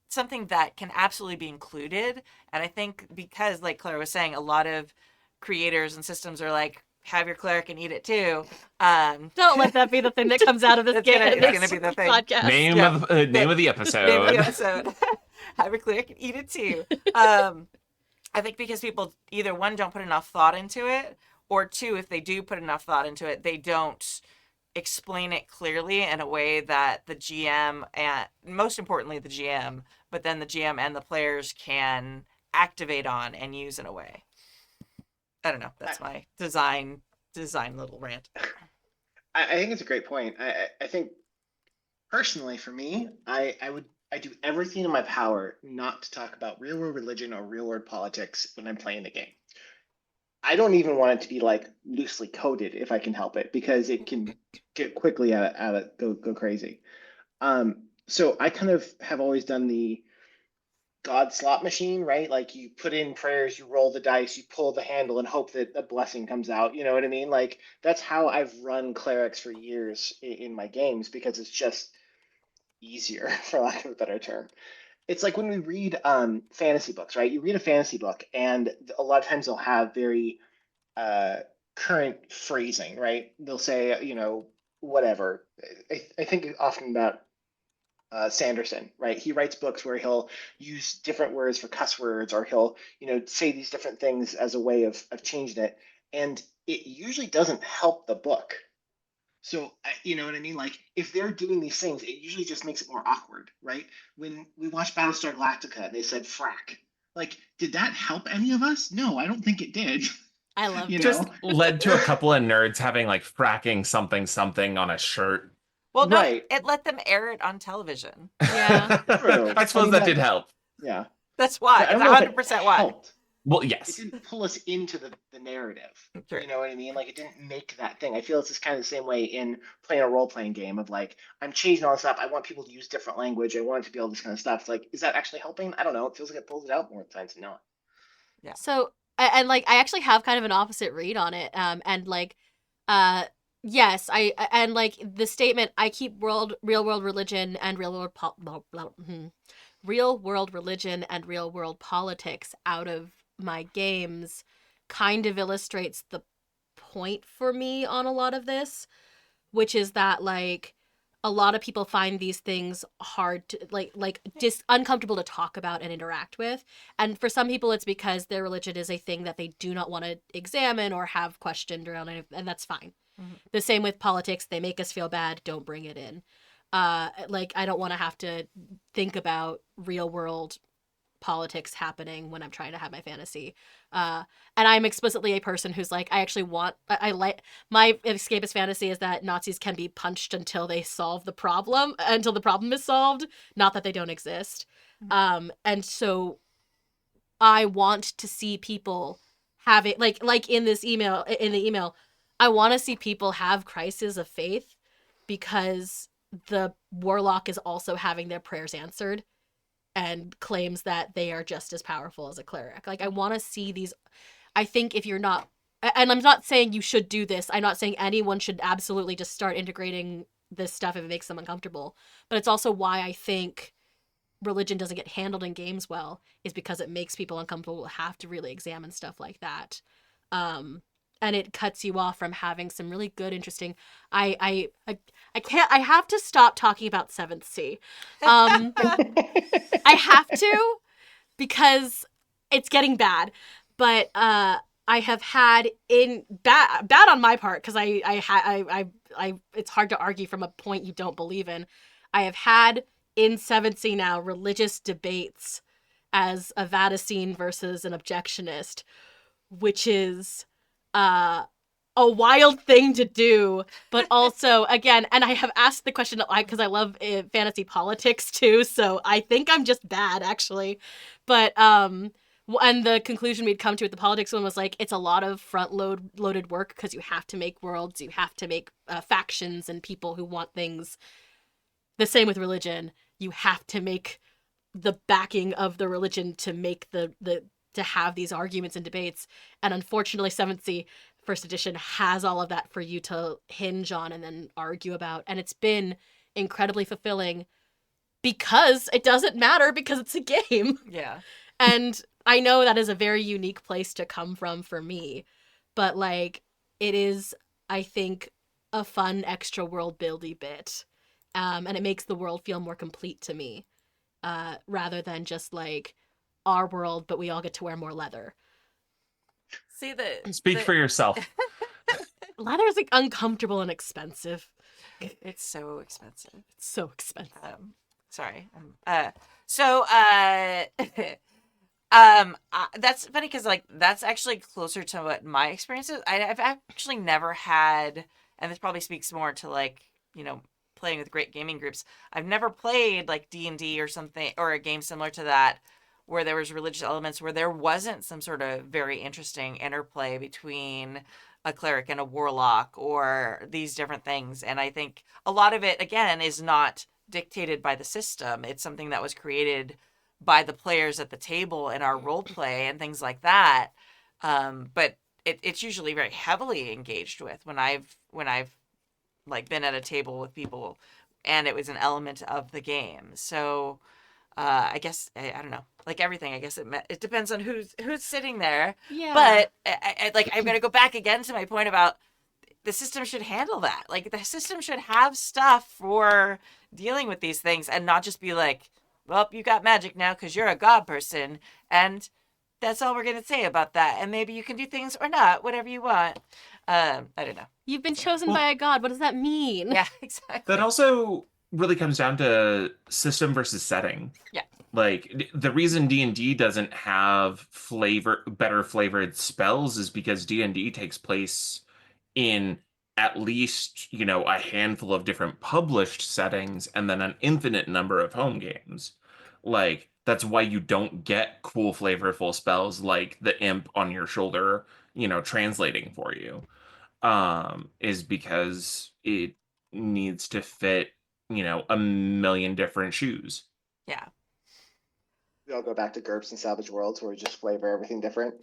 something that can absolutely be included. And I think because, like Claire was saying, a lot of creators and systems are like, have your cleric and eat it too. Don't let that be the thing that comes out of this It's game. gonna be the thing. Podcast. Name Yeah. of the episode. Name of the episode. Have your cleric and eat it too. I think because people either one don't put enough thought into it, or two, if they do put enough thought into it, they don't explain it clearly in a way that the GM and most importantly the GM, but then the GM and the players can activate on and use in a way. I don't know. That's my design little rant. I think it's a great point. I think personally for me, I do everything in my power not to talk about real world religion or real world politics when I'm playing the game. I don't even want it to be like loosely coded if I can help it, because it can get quickly go crazy. So I kind of have always done the God slot machine, right? Like you put in prayers, you roll the dice, you pull the handle and hope that a blessing comes out. You know what I mean? Like that's how I've run clerics for years in my games, because it's just easier, for lack of a better term. It's like when we read fantasy books, right? You read a fantasy book, and a lot of times they'll have very current phrasing, right? They'll say, you know, whatever. I think often about Sanderson, right? He writes books where he'll use different words for cuss words, or he'll, you know, say these different things as a way of changing it. And it usually doesn't help the book. So, you know what I mean? Like, if they're doing these things, it usually just makes it more awkward, right? When we watched Battlestar Galactica, they said frack. Like, did that help any of us? No, I don't think it did. I love You it. know? Just led to a couple of nerds having like fracking something on a shirt. Well, no, Right. it let them air it on television. Yeah. True. I suppose I mean, that that- did help. Yeah. That's why. I It's don't know if it 100% why. helped. Well, It yes. didn't pull us into the narrative. Sure. You know what I mean? Like, it didn't make that thing. I feel it's just kind of the same way in playing a role-playing game of like, I'm changing all this up. I want people to use different language. I want it to be all this kind of stuff. It's like, is that actually helping? I don't know. It feels like it pulls it out more times than not. So, and like, I actually have kind of an opposite read on it. And like, yes, and like the statement, I keep real world religion and real world religion and real world politics out of my games kind of illustrates the point for me on a lot of this, which is that like a lot of people find these things hard to like just uncomfortable to talk about and interact with. And for some people it's because their religion is a thing that they do not want to examine or have questioned around, and that's fine. Mhm. The same with politics. They make us feel bad, don't bring it in. Like I don't want to have to think about real world politics happening when I'm trying to have my fantasy. And I'm explicitly a person who's like, I like, my escapist fantasy is that Nazis can be punched until they solve the problem, until the problem is solved, not that they don't exist. And so I want to see people have it, like in the email, I want to see people have crises of faith because the warlock is also having their prayers answered and claims that they are just as powerful as a cleric. Like, I want to see these. I think if you're not, and I'm not saying you should do this, I'm not saying anyone should absolutely just start integrating this stuff if it makes them uncomfortable, but it's also why I think religion doesn't get handled in games well, is because it makes people uncomfortable to have to really examine stuff like that. And it cuts you off from having some really good, interesting. I have to stop talking about Seventh Sea. I have to, because it's getting bad. But I have had bad on my part, because I it's hard to argue from a point you don't believe in. I have had in Seventh Sea now religious debates as a Vaticine versus an objectionist, which is a wild thing to do, but also, again, and I have asked the question because I love fantasy politics too, so I think I'm just bad, actually. But and the conclusion we'd come to with the politics one was like, it's a lot of loaded work because you have to make worlds, you have to make factions and people who want things. The same with religion. You have to make the backing of the religion to make to have these arguments and debates. And unfortunately, 7th Sea First Edition has all of that for you to hinge on and then argue about. And it's been incredibly fulfilling because it doesn't matter, because it's a game. Yeah. And I know that is a very unique place to come from for me. But, like, it is, I think, a fun extra world buildy bit. And it makes the world feel more complete to me. Rather than just, like, our world, but we all get to wear more leather. See Speak for yourself. Leather is, like, uncomfortable and expensive. It's so expensive. It's so expensive. Sorry. That's funny because, like, that's actually closer to what my experience is. I've actually never had, and this probably speaks more to, like, you know, playing with great gaming groups. I've never played like D&D or something, or a game similar to that, where there was religious elements, where there wasn't some sort of very interesting interplay between a cleric and a warlock or these different things. And I think a lot of it, again, is not dictated by the system. It's something that was created by the players at the table in our role play and things like that. But it's usually very heavily engaged with when I've like been at a table with people and it was an element of the game. So I guess I don't know, like everything, I guess it depends on who's sitting there. Yeah. But I'm going to go back again to my point about the system should handle that. Like, the system should have stuff for dealing with these things and not just be like, well, you got magic now because you're a god person, and that's all we're going to say about that. And maybe you can do things or not, whatever you want. I don't know. You've been chosen by a god. What does that mean? Yeah, exactly. That also really comes down to system versus setting. Yeah. Like, the reason D&D doesn't have better flavored spells is because D&D takes place in at least, you know, a handful of different published settings and then an infinite number of home games. Like, that's why you don't get cool, flavorful spells like the imp on your shoulder, you know, translating for you. Is because it needs to fit, you know, a million different shoes. Yeah. We all go back to GURPS and Savage Worlds where we just flavor everything different.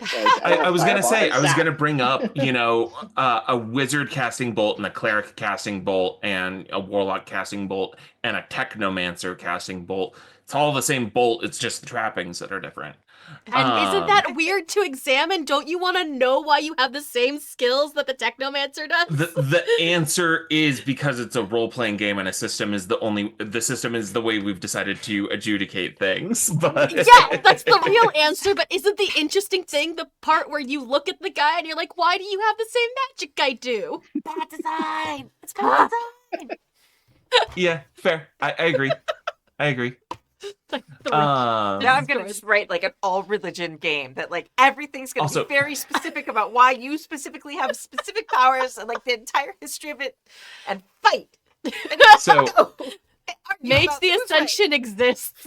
I was going to say, I was going to bring up, you know, a wizard casting bolt and a cleric casting bolt and a warlock casting bolt and a technomancer casting bolt. It's all the same bolt. It's just the trappings that are different. And isn't that weird to examine? Don't you want to know why you have the same skills that the technomancer does? The answer is because it's a role-playing game and the system is the way we've decided to adjudicate things. But Yeah, that's the real answer, but isn't the interesting thing the part where you look at the guy and you're like, why do you have the same magic I do? Bad design. It's bad design. Yeah, fair. I agree. Like three. Now This I'm is gonna gross. just write like an all religion game that like everything's gonna Also- be very specific about why you specifically have specific powers and like the entire history of it, and fight. And So argue Mage about the who's right. Ascension exists.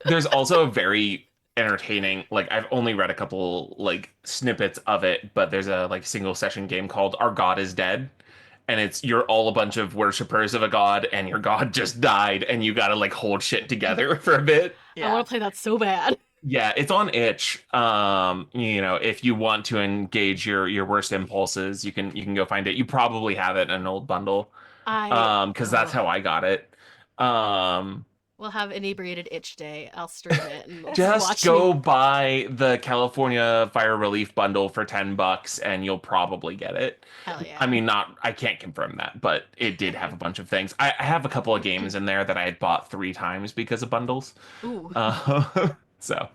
there's also a very entertaining, like I've only read a couple like snippets of it, but there's a like single session game called Our God is Dead. And it's you're all a bunch of worshippers of a god, and your god just died, and you gotta like hold shit together for a bit. I Yeah. want to play that so bad. Yeah, it's on itch. If you want to engage your worst impulses, you can go find it. You probably have it in an old bundle. Because that's how I got it. We'll have inebriated itch day. I'll stream it and we'll Just watch go me. buy the California Fire Relief bundle for $10 and you'll probably get it. Hell yeah. I mean, I can't confirm that, but it did have a bunch of things. I have a couple of games in there that I had bought 3 times because of bundles. Ooh. So,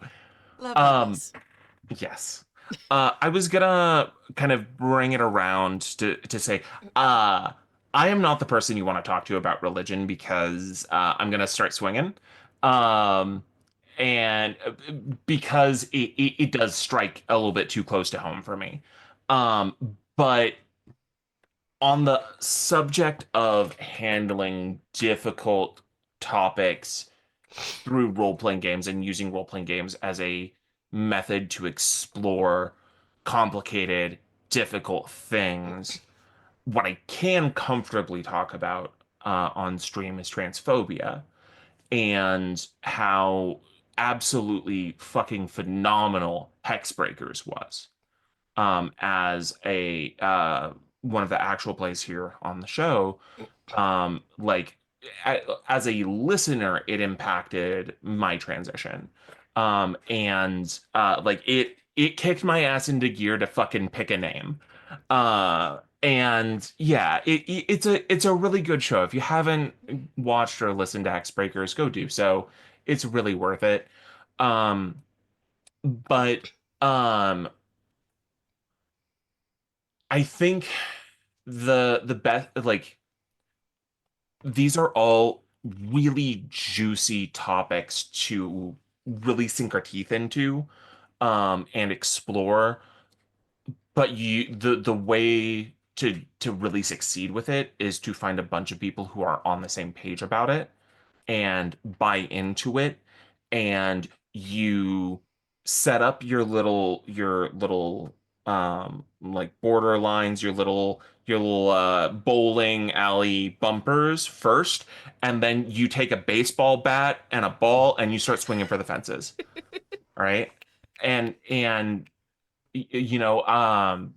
Love um, bubbles. yes. I was gonna kind of bring it around to say, I am not the person you want to talk to about religion because I'm gonna start swinging, um, and because it does strike a little bit too close to home for me. But on the subject of handling difficult topics through role-playing games and using role-playing games as a method to explore complicated, difficult things, what I can comfortably talk about on stream is transphobia and how absolutely fucking phenomenal Hexbreakers was as a one of the actual plays here on the show. Like as a listener, it impacted my transition. And like it kicked my ass into gear to fucking pick a name. And yeah, it's a really good show. If you haven't watched or listened to Hexbreakers, go do so. It's really worth it. Um, but I think the best like these are all really juicy topics to really sink our teeth into and explore. But the way to really succeed with it is to find a bunch of people who are on the same page about it and buy into it, and you set up your little like border lines, your little bowling alley bumpers first, and then you take a baseball bat and a ball and you start swinging for the fences. All right. And you know,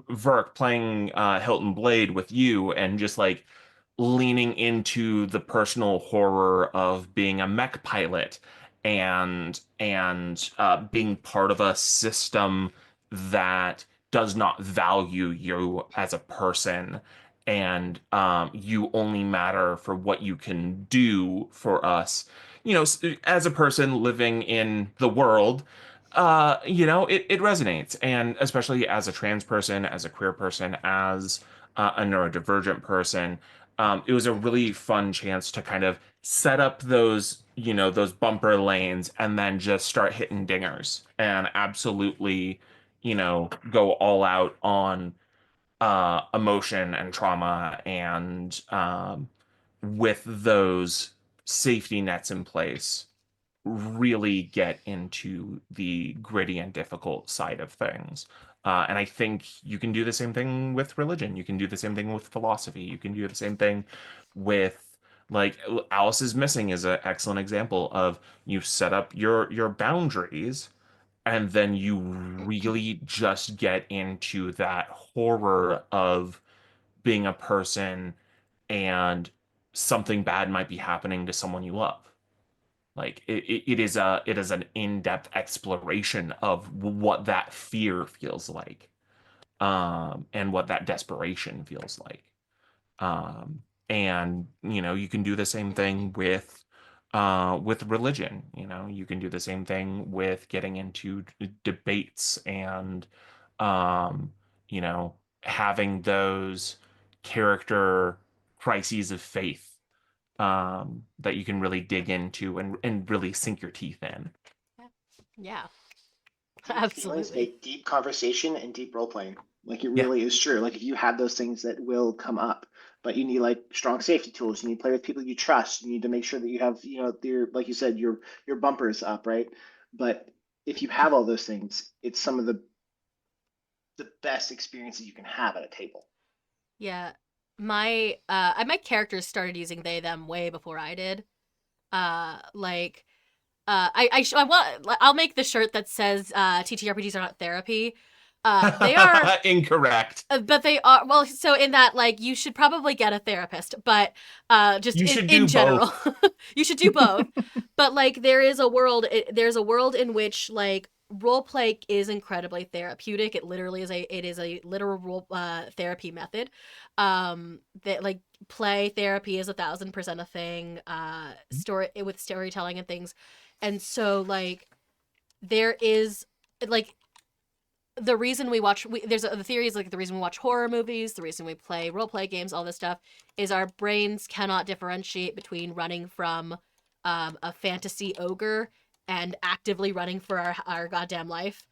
Verk playing Hilton Blade with you and just like leaning into the personal horror of being a mech pilot and being part of a system that does not value you as a person, and you only matter for what you can do for us, as a person living in the world. It resonates. And especially as a trans person, as a queer person, as a neurodivergent person, it was a really fun chance to kind of set up those bumper lanes and then just start hitting dingers and absolutely, go all out on emotion and trauma and with those safety nets in place really get into the gritty and difficult side of things. And I think you can do the same thing with religion. You can do the same thing with philosophy. You can do the same thing with like Alice is Missing is an excellent example of you set up your boundaries and then you really just get into that horror of being a person and something bad might be happening to someone you love. Like it is an in-depth exploration of what that fear feels like, and what that desperation feels like. And you can do the same thing with religion. You can do the same thing with getting into debates and um, having those character crises of faith that you can really dig into and really sink your teeth in. Yeah. Feelings Absolutely. make deep conversation and deep role playing. Like it Yeah. really is true. Like if you have those things that will come up, but you need like strong safety tools. You need to play with people you trust. You need to make sure that you have, your, like you said, your bumpers up, right? But if you have all those things, it's some of the best experiences you can have at a table. Yeah. My characters started using they them way before I did. Like I want I'll make the shirt that says TTRPGs are not therapy. They are Incorrect. but they are, well, so in that, like, you should probably get a therapist, but just You in, should in do general, both. you should do both. But like, there's a world in which like role play is incredibly therapeutic. It literally is a literal role therapy method. That like play therapy is 1,000% a thing. Story with storytelling and things, and so like there is like the reason the theory is like the reason we watch horror movies, the reason we play role play games, all this stuff is our brains cannot differentiate between running from a fantasy ogre and actively running for our goddamn life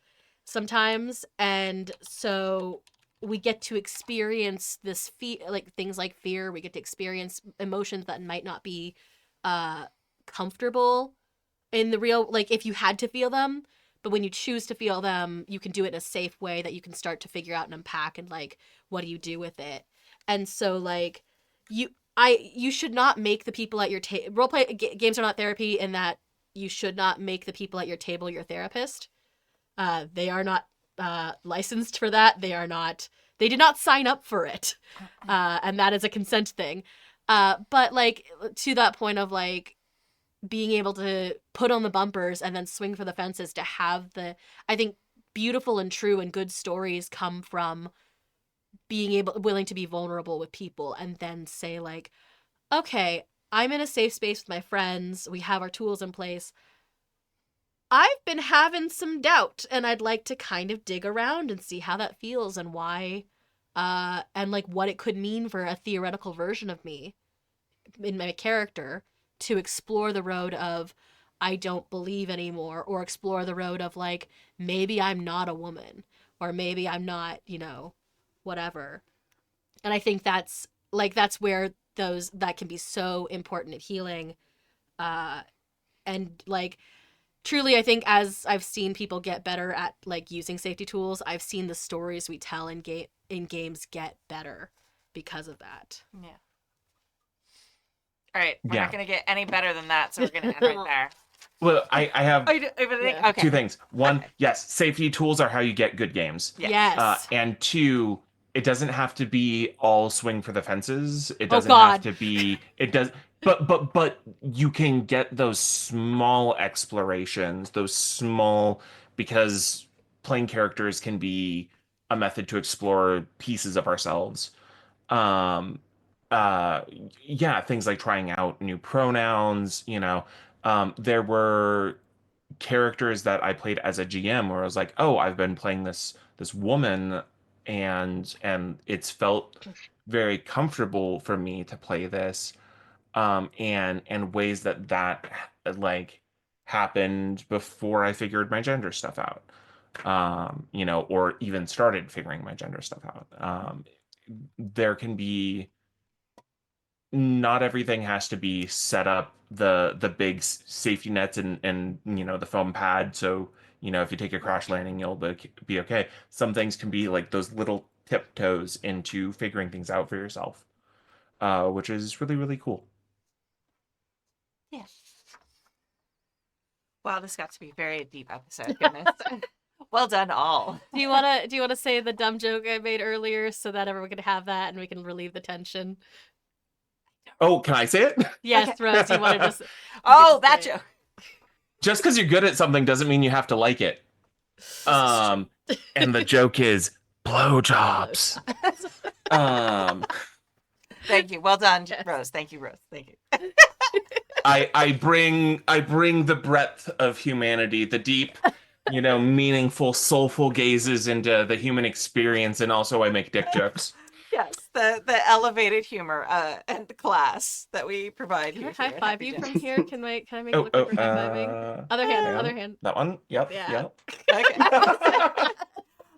sometimes. And so we get to experience this like things like fear. We get to experience emotions that might not be comfortable in the real, like if you had to feel them, but when you choose to feel them, you can do it in a safe way that you can start to figure out and unpack, and like what do you do with it. And so like you should not make the people at your table, games are not therapy in that you should not make the people at your table your therapist. They are not licensed for that. They did not sign up for it. And that is a consent thing. But like to that point of like being able to put on the bumpers and then swing for the fences, to have I think beautiful and true and good stories come from being willing to be vulnerable with people and then say like, okay, I'm in a safe space with my friends. We have our tools in place. I've been having some doubt and I'd like to kind of dig around and see how that feels and why, and like what it could mean for a theoretical version of me in my character, to explore the road of I don't believe anymore, or explore the road of like maybe I'm not a woman, or maybe I'm not, whatever. And I think that's where that can be so important at healing. And like truly, I think as I've seen people get better at like using safety tools, I've seen the stories we tell in games get better because of that. Yeah. All right, we're Yeah. not going to get any better than that, so we're going to end right there. Well, I have Oh, you do, Yeah. okay. two things. One, Okay. yes, safety tools are how you get good games. Yes. And two, it doesn't have to be all swing for the fences. It Oh, doesn't God. have to be. It does. But you can get those small explorations, those small, because playing characters can be a method to explore pieces of ourselves. Um, uh, yeah, things like trying out new pronouns. There were characters that I played as a GM where I was like, oh, I've been playing this woman, and it's felt very comfortable for me to play this, and ways that like happened before I figured my gender stuff out, or even started figuring my gender stuff out. There can be, not everything has to be set up, the big safety nets and the foam pad, so if you take a crash landing you'll be okay. Some things can be like those little tiptoes into figuring things out for yourself, which is really, really cool. Yeah. Wow, this got to be a very deep episode. Goodness. Well done, all. Do you wanna say the dumb joke I made earlier so that everyone can have that and we can relieve the tension? Oh, can I say it? Yes, Okay. Rose, you want to just Oh, get that to say it. joke. Just because you're good at something doesn't mean you have to like it. And the joke is blowjobs. Thank you. Well done, Yes. Rose. Thank you, Rose. Thank you. I bring the breadth of humanity, the deep, meaningful, soulful gazes into the human experience, and also I make dick jokes. Yes. the elevated humor and class that we provide Can here. I high at five Happy you Jacks. from here? Can I make it look like we're high fiving? Other hand, hang on. other hand. That one? Yep. Yeah. Yep. Okay.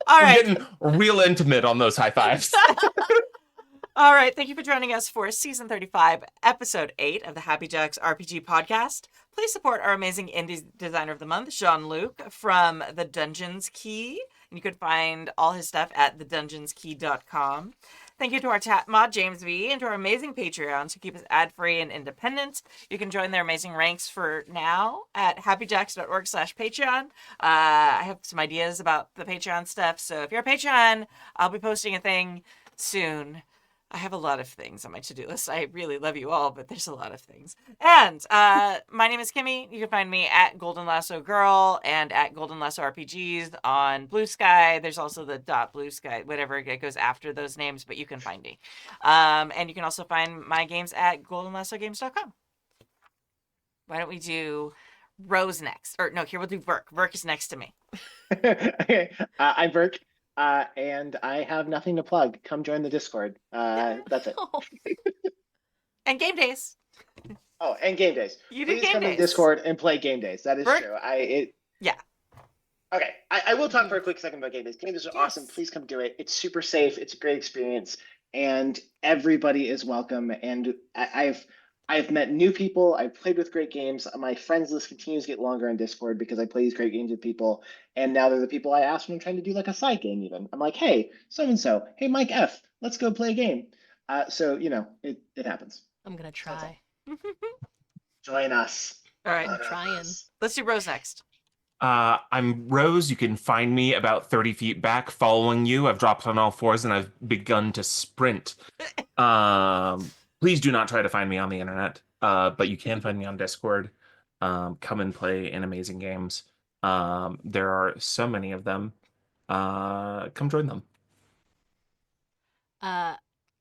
All We're right. getting real intimate on those high fives. All right. Thank you for joining us for season 35, episode 8 of the Happy Jacks RPG podcast. Please support our amazing indie designer of the month, Jean-Luc from The Dungeons Key. And you can find all his stuff at thedungeonskey.com. Thank you to our chat mod, James V, and to our amazing Patreons who keep us ad-free and independent. You can join their amazing ranks for now at happyjacks.org/Patreon. I have some ideas about the Patreon stuff, so if you're a Patreon, I'll be posting a thing soon. I have a lot of things on my to-do list. I really love you all, but there's a lot of things. And my name is Kimmy. You can find me at Golden Lasso Girl and at Golden Lasso RPGs on Blue Sky. There's also the .blue sky, whatever it goes after those names, but you can find me. And you can also find my games at goldenlassogames.com. Why don't we do Rose next? Or no, here we'll do Verk. Verk is next to me. Okay, I'm Verk, and I have nothing to plug. Come join the Discord. That's it. And game days. Oh, and game days. You do Please game come in days. Discord and play game days. That is Verk- true. Yeah. Okay, I will talk for a quick second about game days. Game days are awesome. Please come do it. It's super safe. It's a great experience, and everybody is welcome. And I've met new people. I've played with great games. My friends list continues to get longer on Discord because I play these great games with people. And now they're the people I ask when I'm trying to do like a side game. Even I'm like, hey, so and so, hey Mike F, let's go play a game. So you know, it happens. I'm gonna try. Join us. All right. Join trying. us. Let's do Rose next. I'm Rose. You can find me about 30 feet back following you. I've dropped on all fours and I've begun to sprint. Please do not try to find me on the internet, but you can find me on Discord. Come and play in amazing games. There are so many of them. Come join them.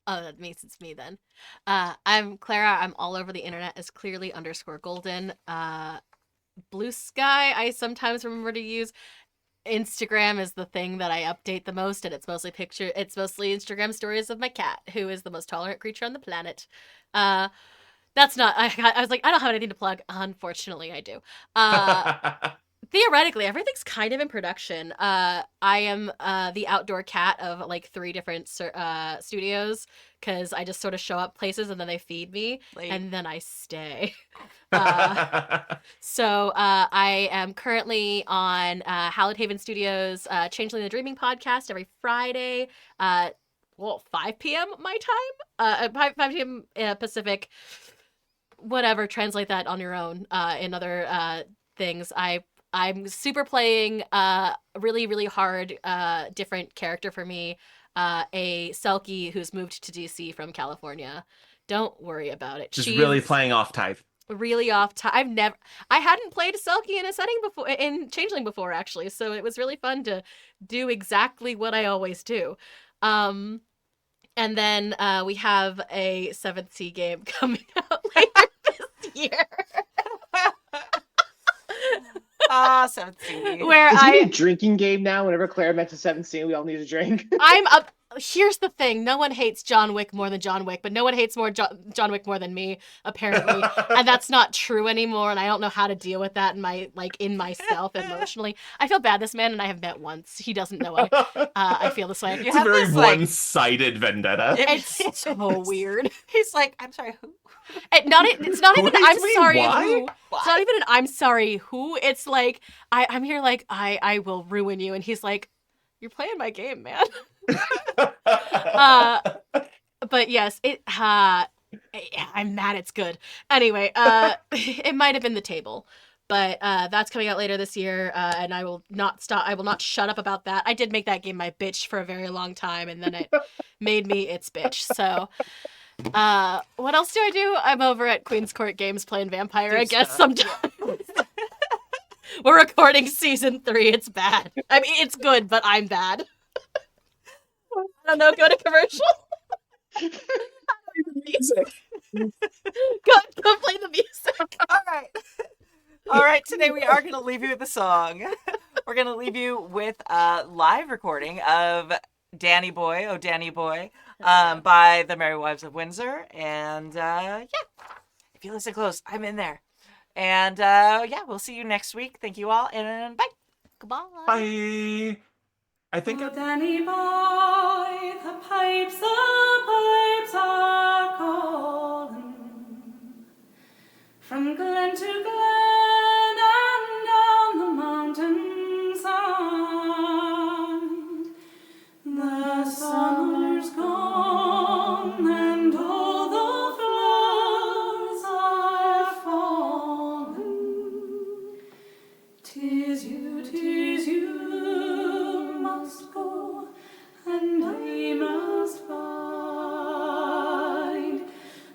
Oh, that means it's me then. I'm Clara. I'm all over the internet as clearly_golden. Blue Sky, I sometimes remember to use. Instagram is the thing that I update the most, and it's mostly Instagram stories of my cat, who is the most tolerant creature on the planet. That's not. I was like, I don't have anything to plug. Unfortunately, I do. Theoretically, everything's kind of in production. I am the outdoor cat of like 3 different studios because I just sort of show up places and then they feed me and then I stay. So I am currently on Hallowed Haven Studios' Changeling the Dreaming podcast every Friday. 5 p.m. my time. 5 p.m. Pacific. Whatever, translate that on your own. In other things, I'm super playing a really, really hard, different character for me, a Selkie who's moved to DC from California. Don't worry about it. She's really playing off type. Really off time. I hadn't played a Selkie in a setting before, in Changeling before, actually, so it was really fun to do exactly what I always do. And then we have a 7th Sea game coming out later this year. 7th Sea. Where Is it a drinking game now? Whenever Claire mentions 7th Sea, we all need a drink. I'm up. Here's the thing: no one hates John Wick more than John Wick, but no one hates John Wick more than me, apparently, and that's not true anymore. And I don't know how to deal with that in myself emotionally. I feel bad. This man and I have met once. He doesn't know I feel this way. It's a very one-sided vendetta. It's so weird. He's like, I'm sorry, who? It's not Who even hates I'm me? sorry Why? who. It's not even an I'm sorry who. It's like I'm here like I will ruin you, and he's like, you're playing my game, man. But yes, I'm mad it's good. Anyway, it might have been the table, but that's coming out later this year, and I will not shut up about that. I did make that game my bitch for a very long time, and then it made me its bitch. So what else do I do? I'm over at Queen's Court Games playing Vampire, I guess, sometimes. We're recording season 3. It's bad. I mean, it's good, but I'm bad. I don't know, go to commercial. Music. Go play the music. All right, today we are going to leave you with a song. We're going to leave you with a live recording of Danny Boy, oh Danny Boy, by the Merry Wives of Windsor. And yeah, if you listen close, I'm in there. And yeah, we'll see you next week. Thank you all, and bye. Goodbye. Bye. I think Oh, Danny boy, the pipes are calling from glen to glen and down the mountainside. The summer's gone and all the flowers are falling. 'Tis you must go, and I must bide.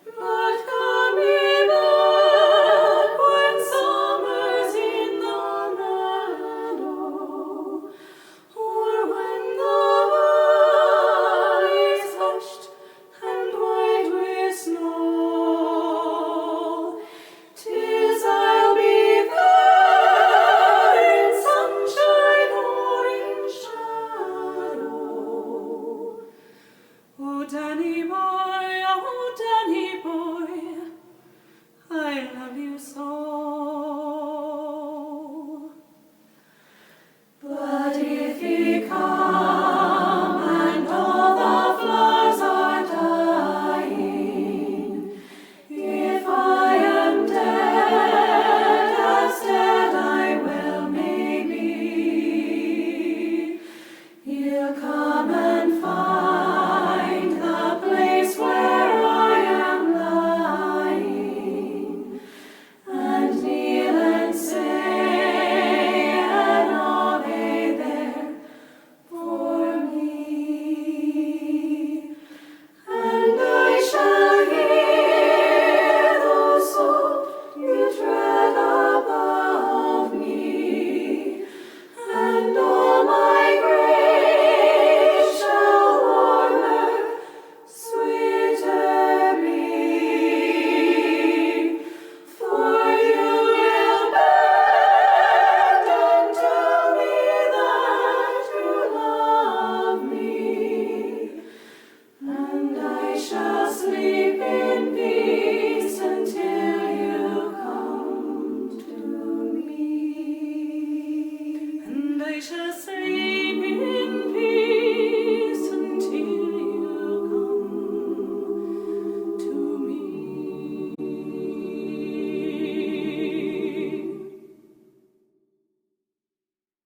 But come ye back when summer's in the meadow, or when the valley's hushed and white with snow. 'Tis I'll be there in sunshine or in shadow. Oh, Danny boy, I love you so.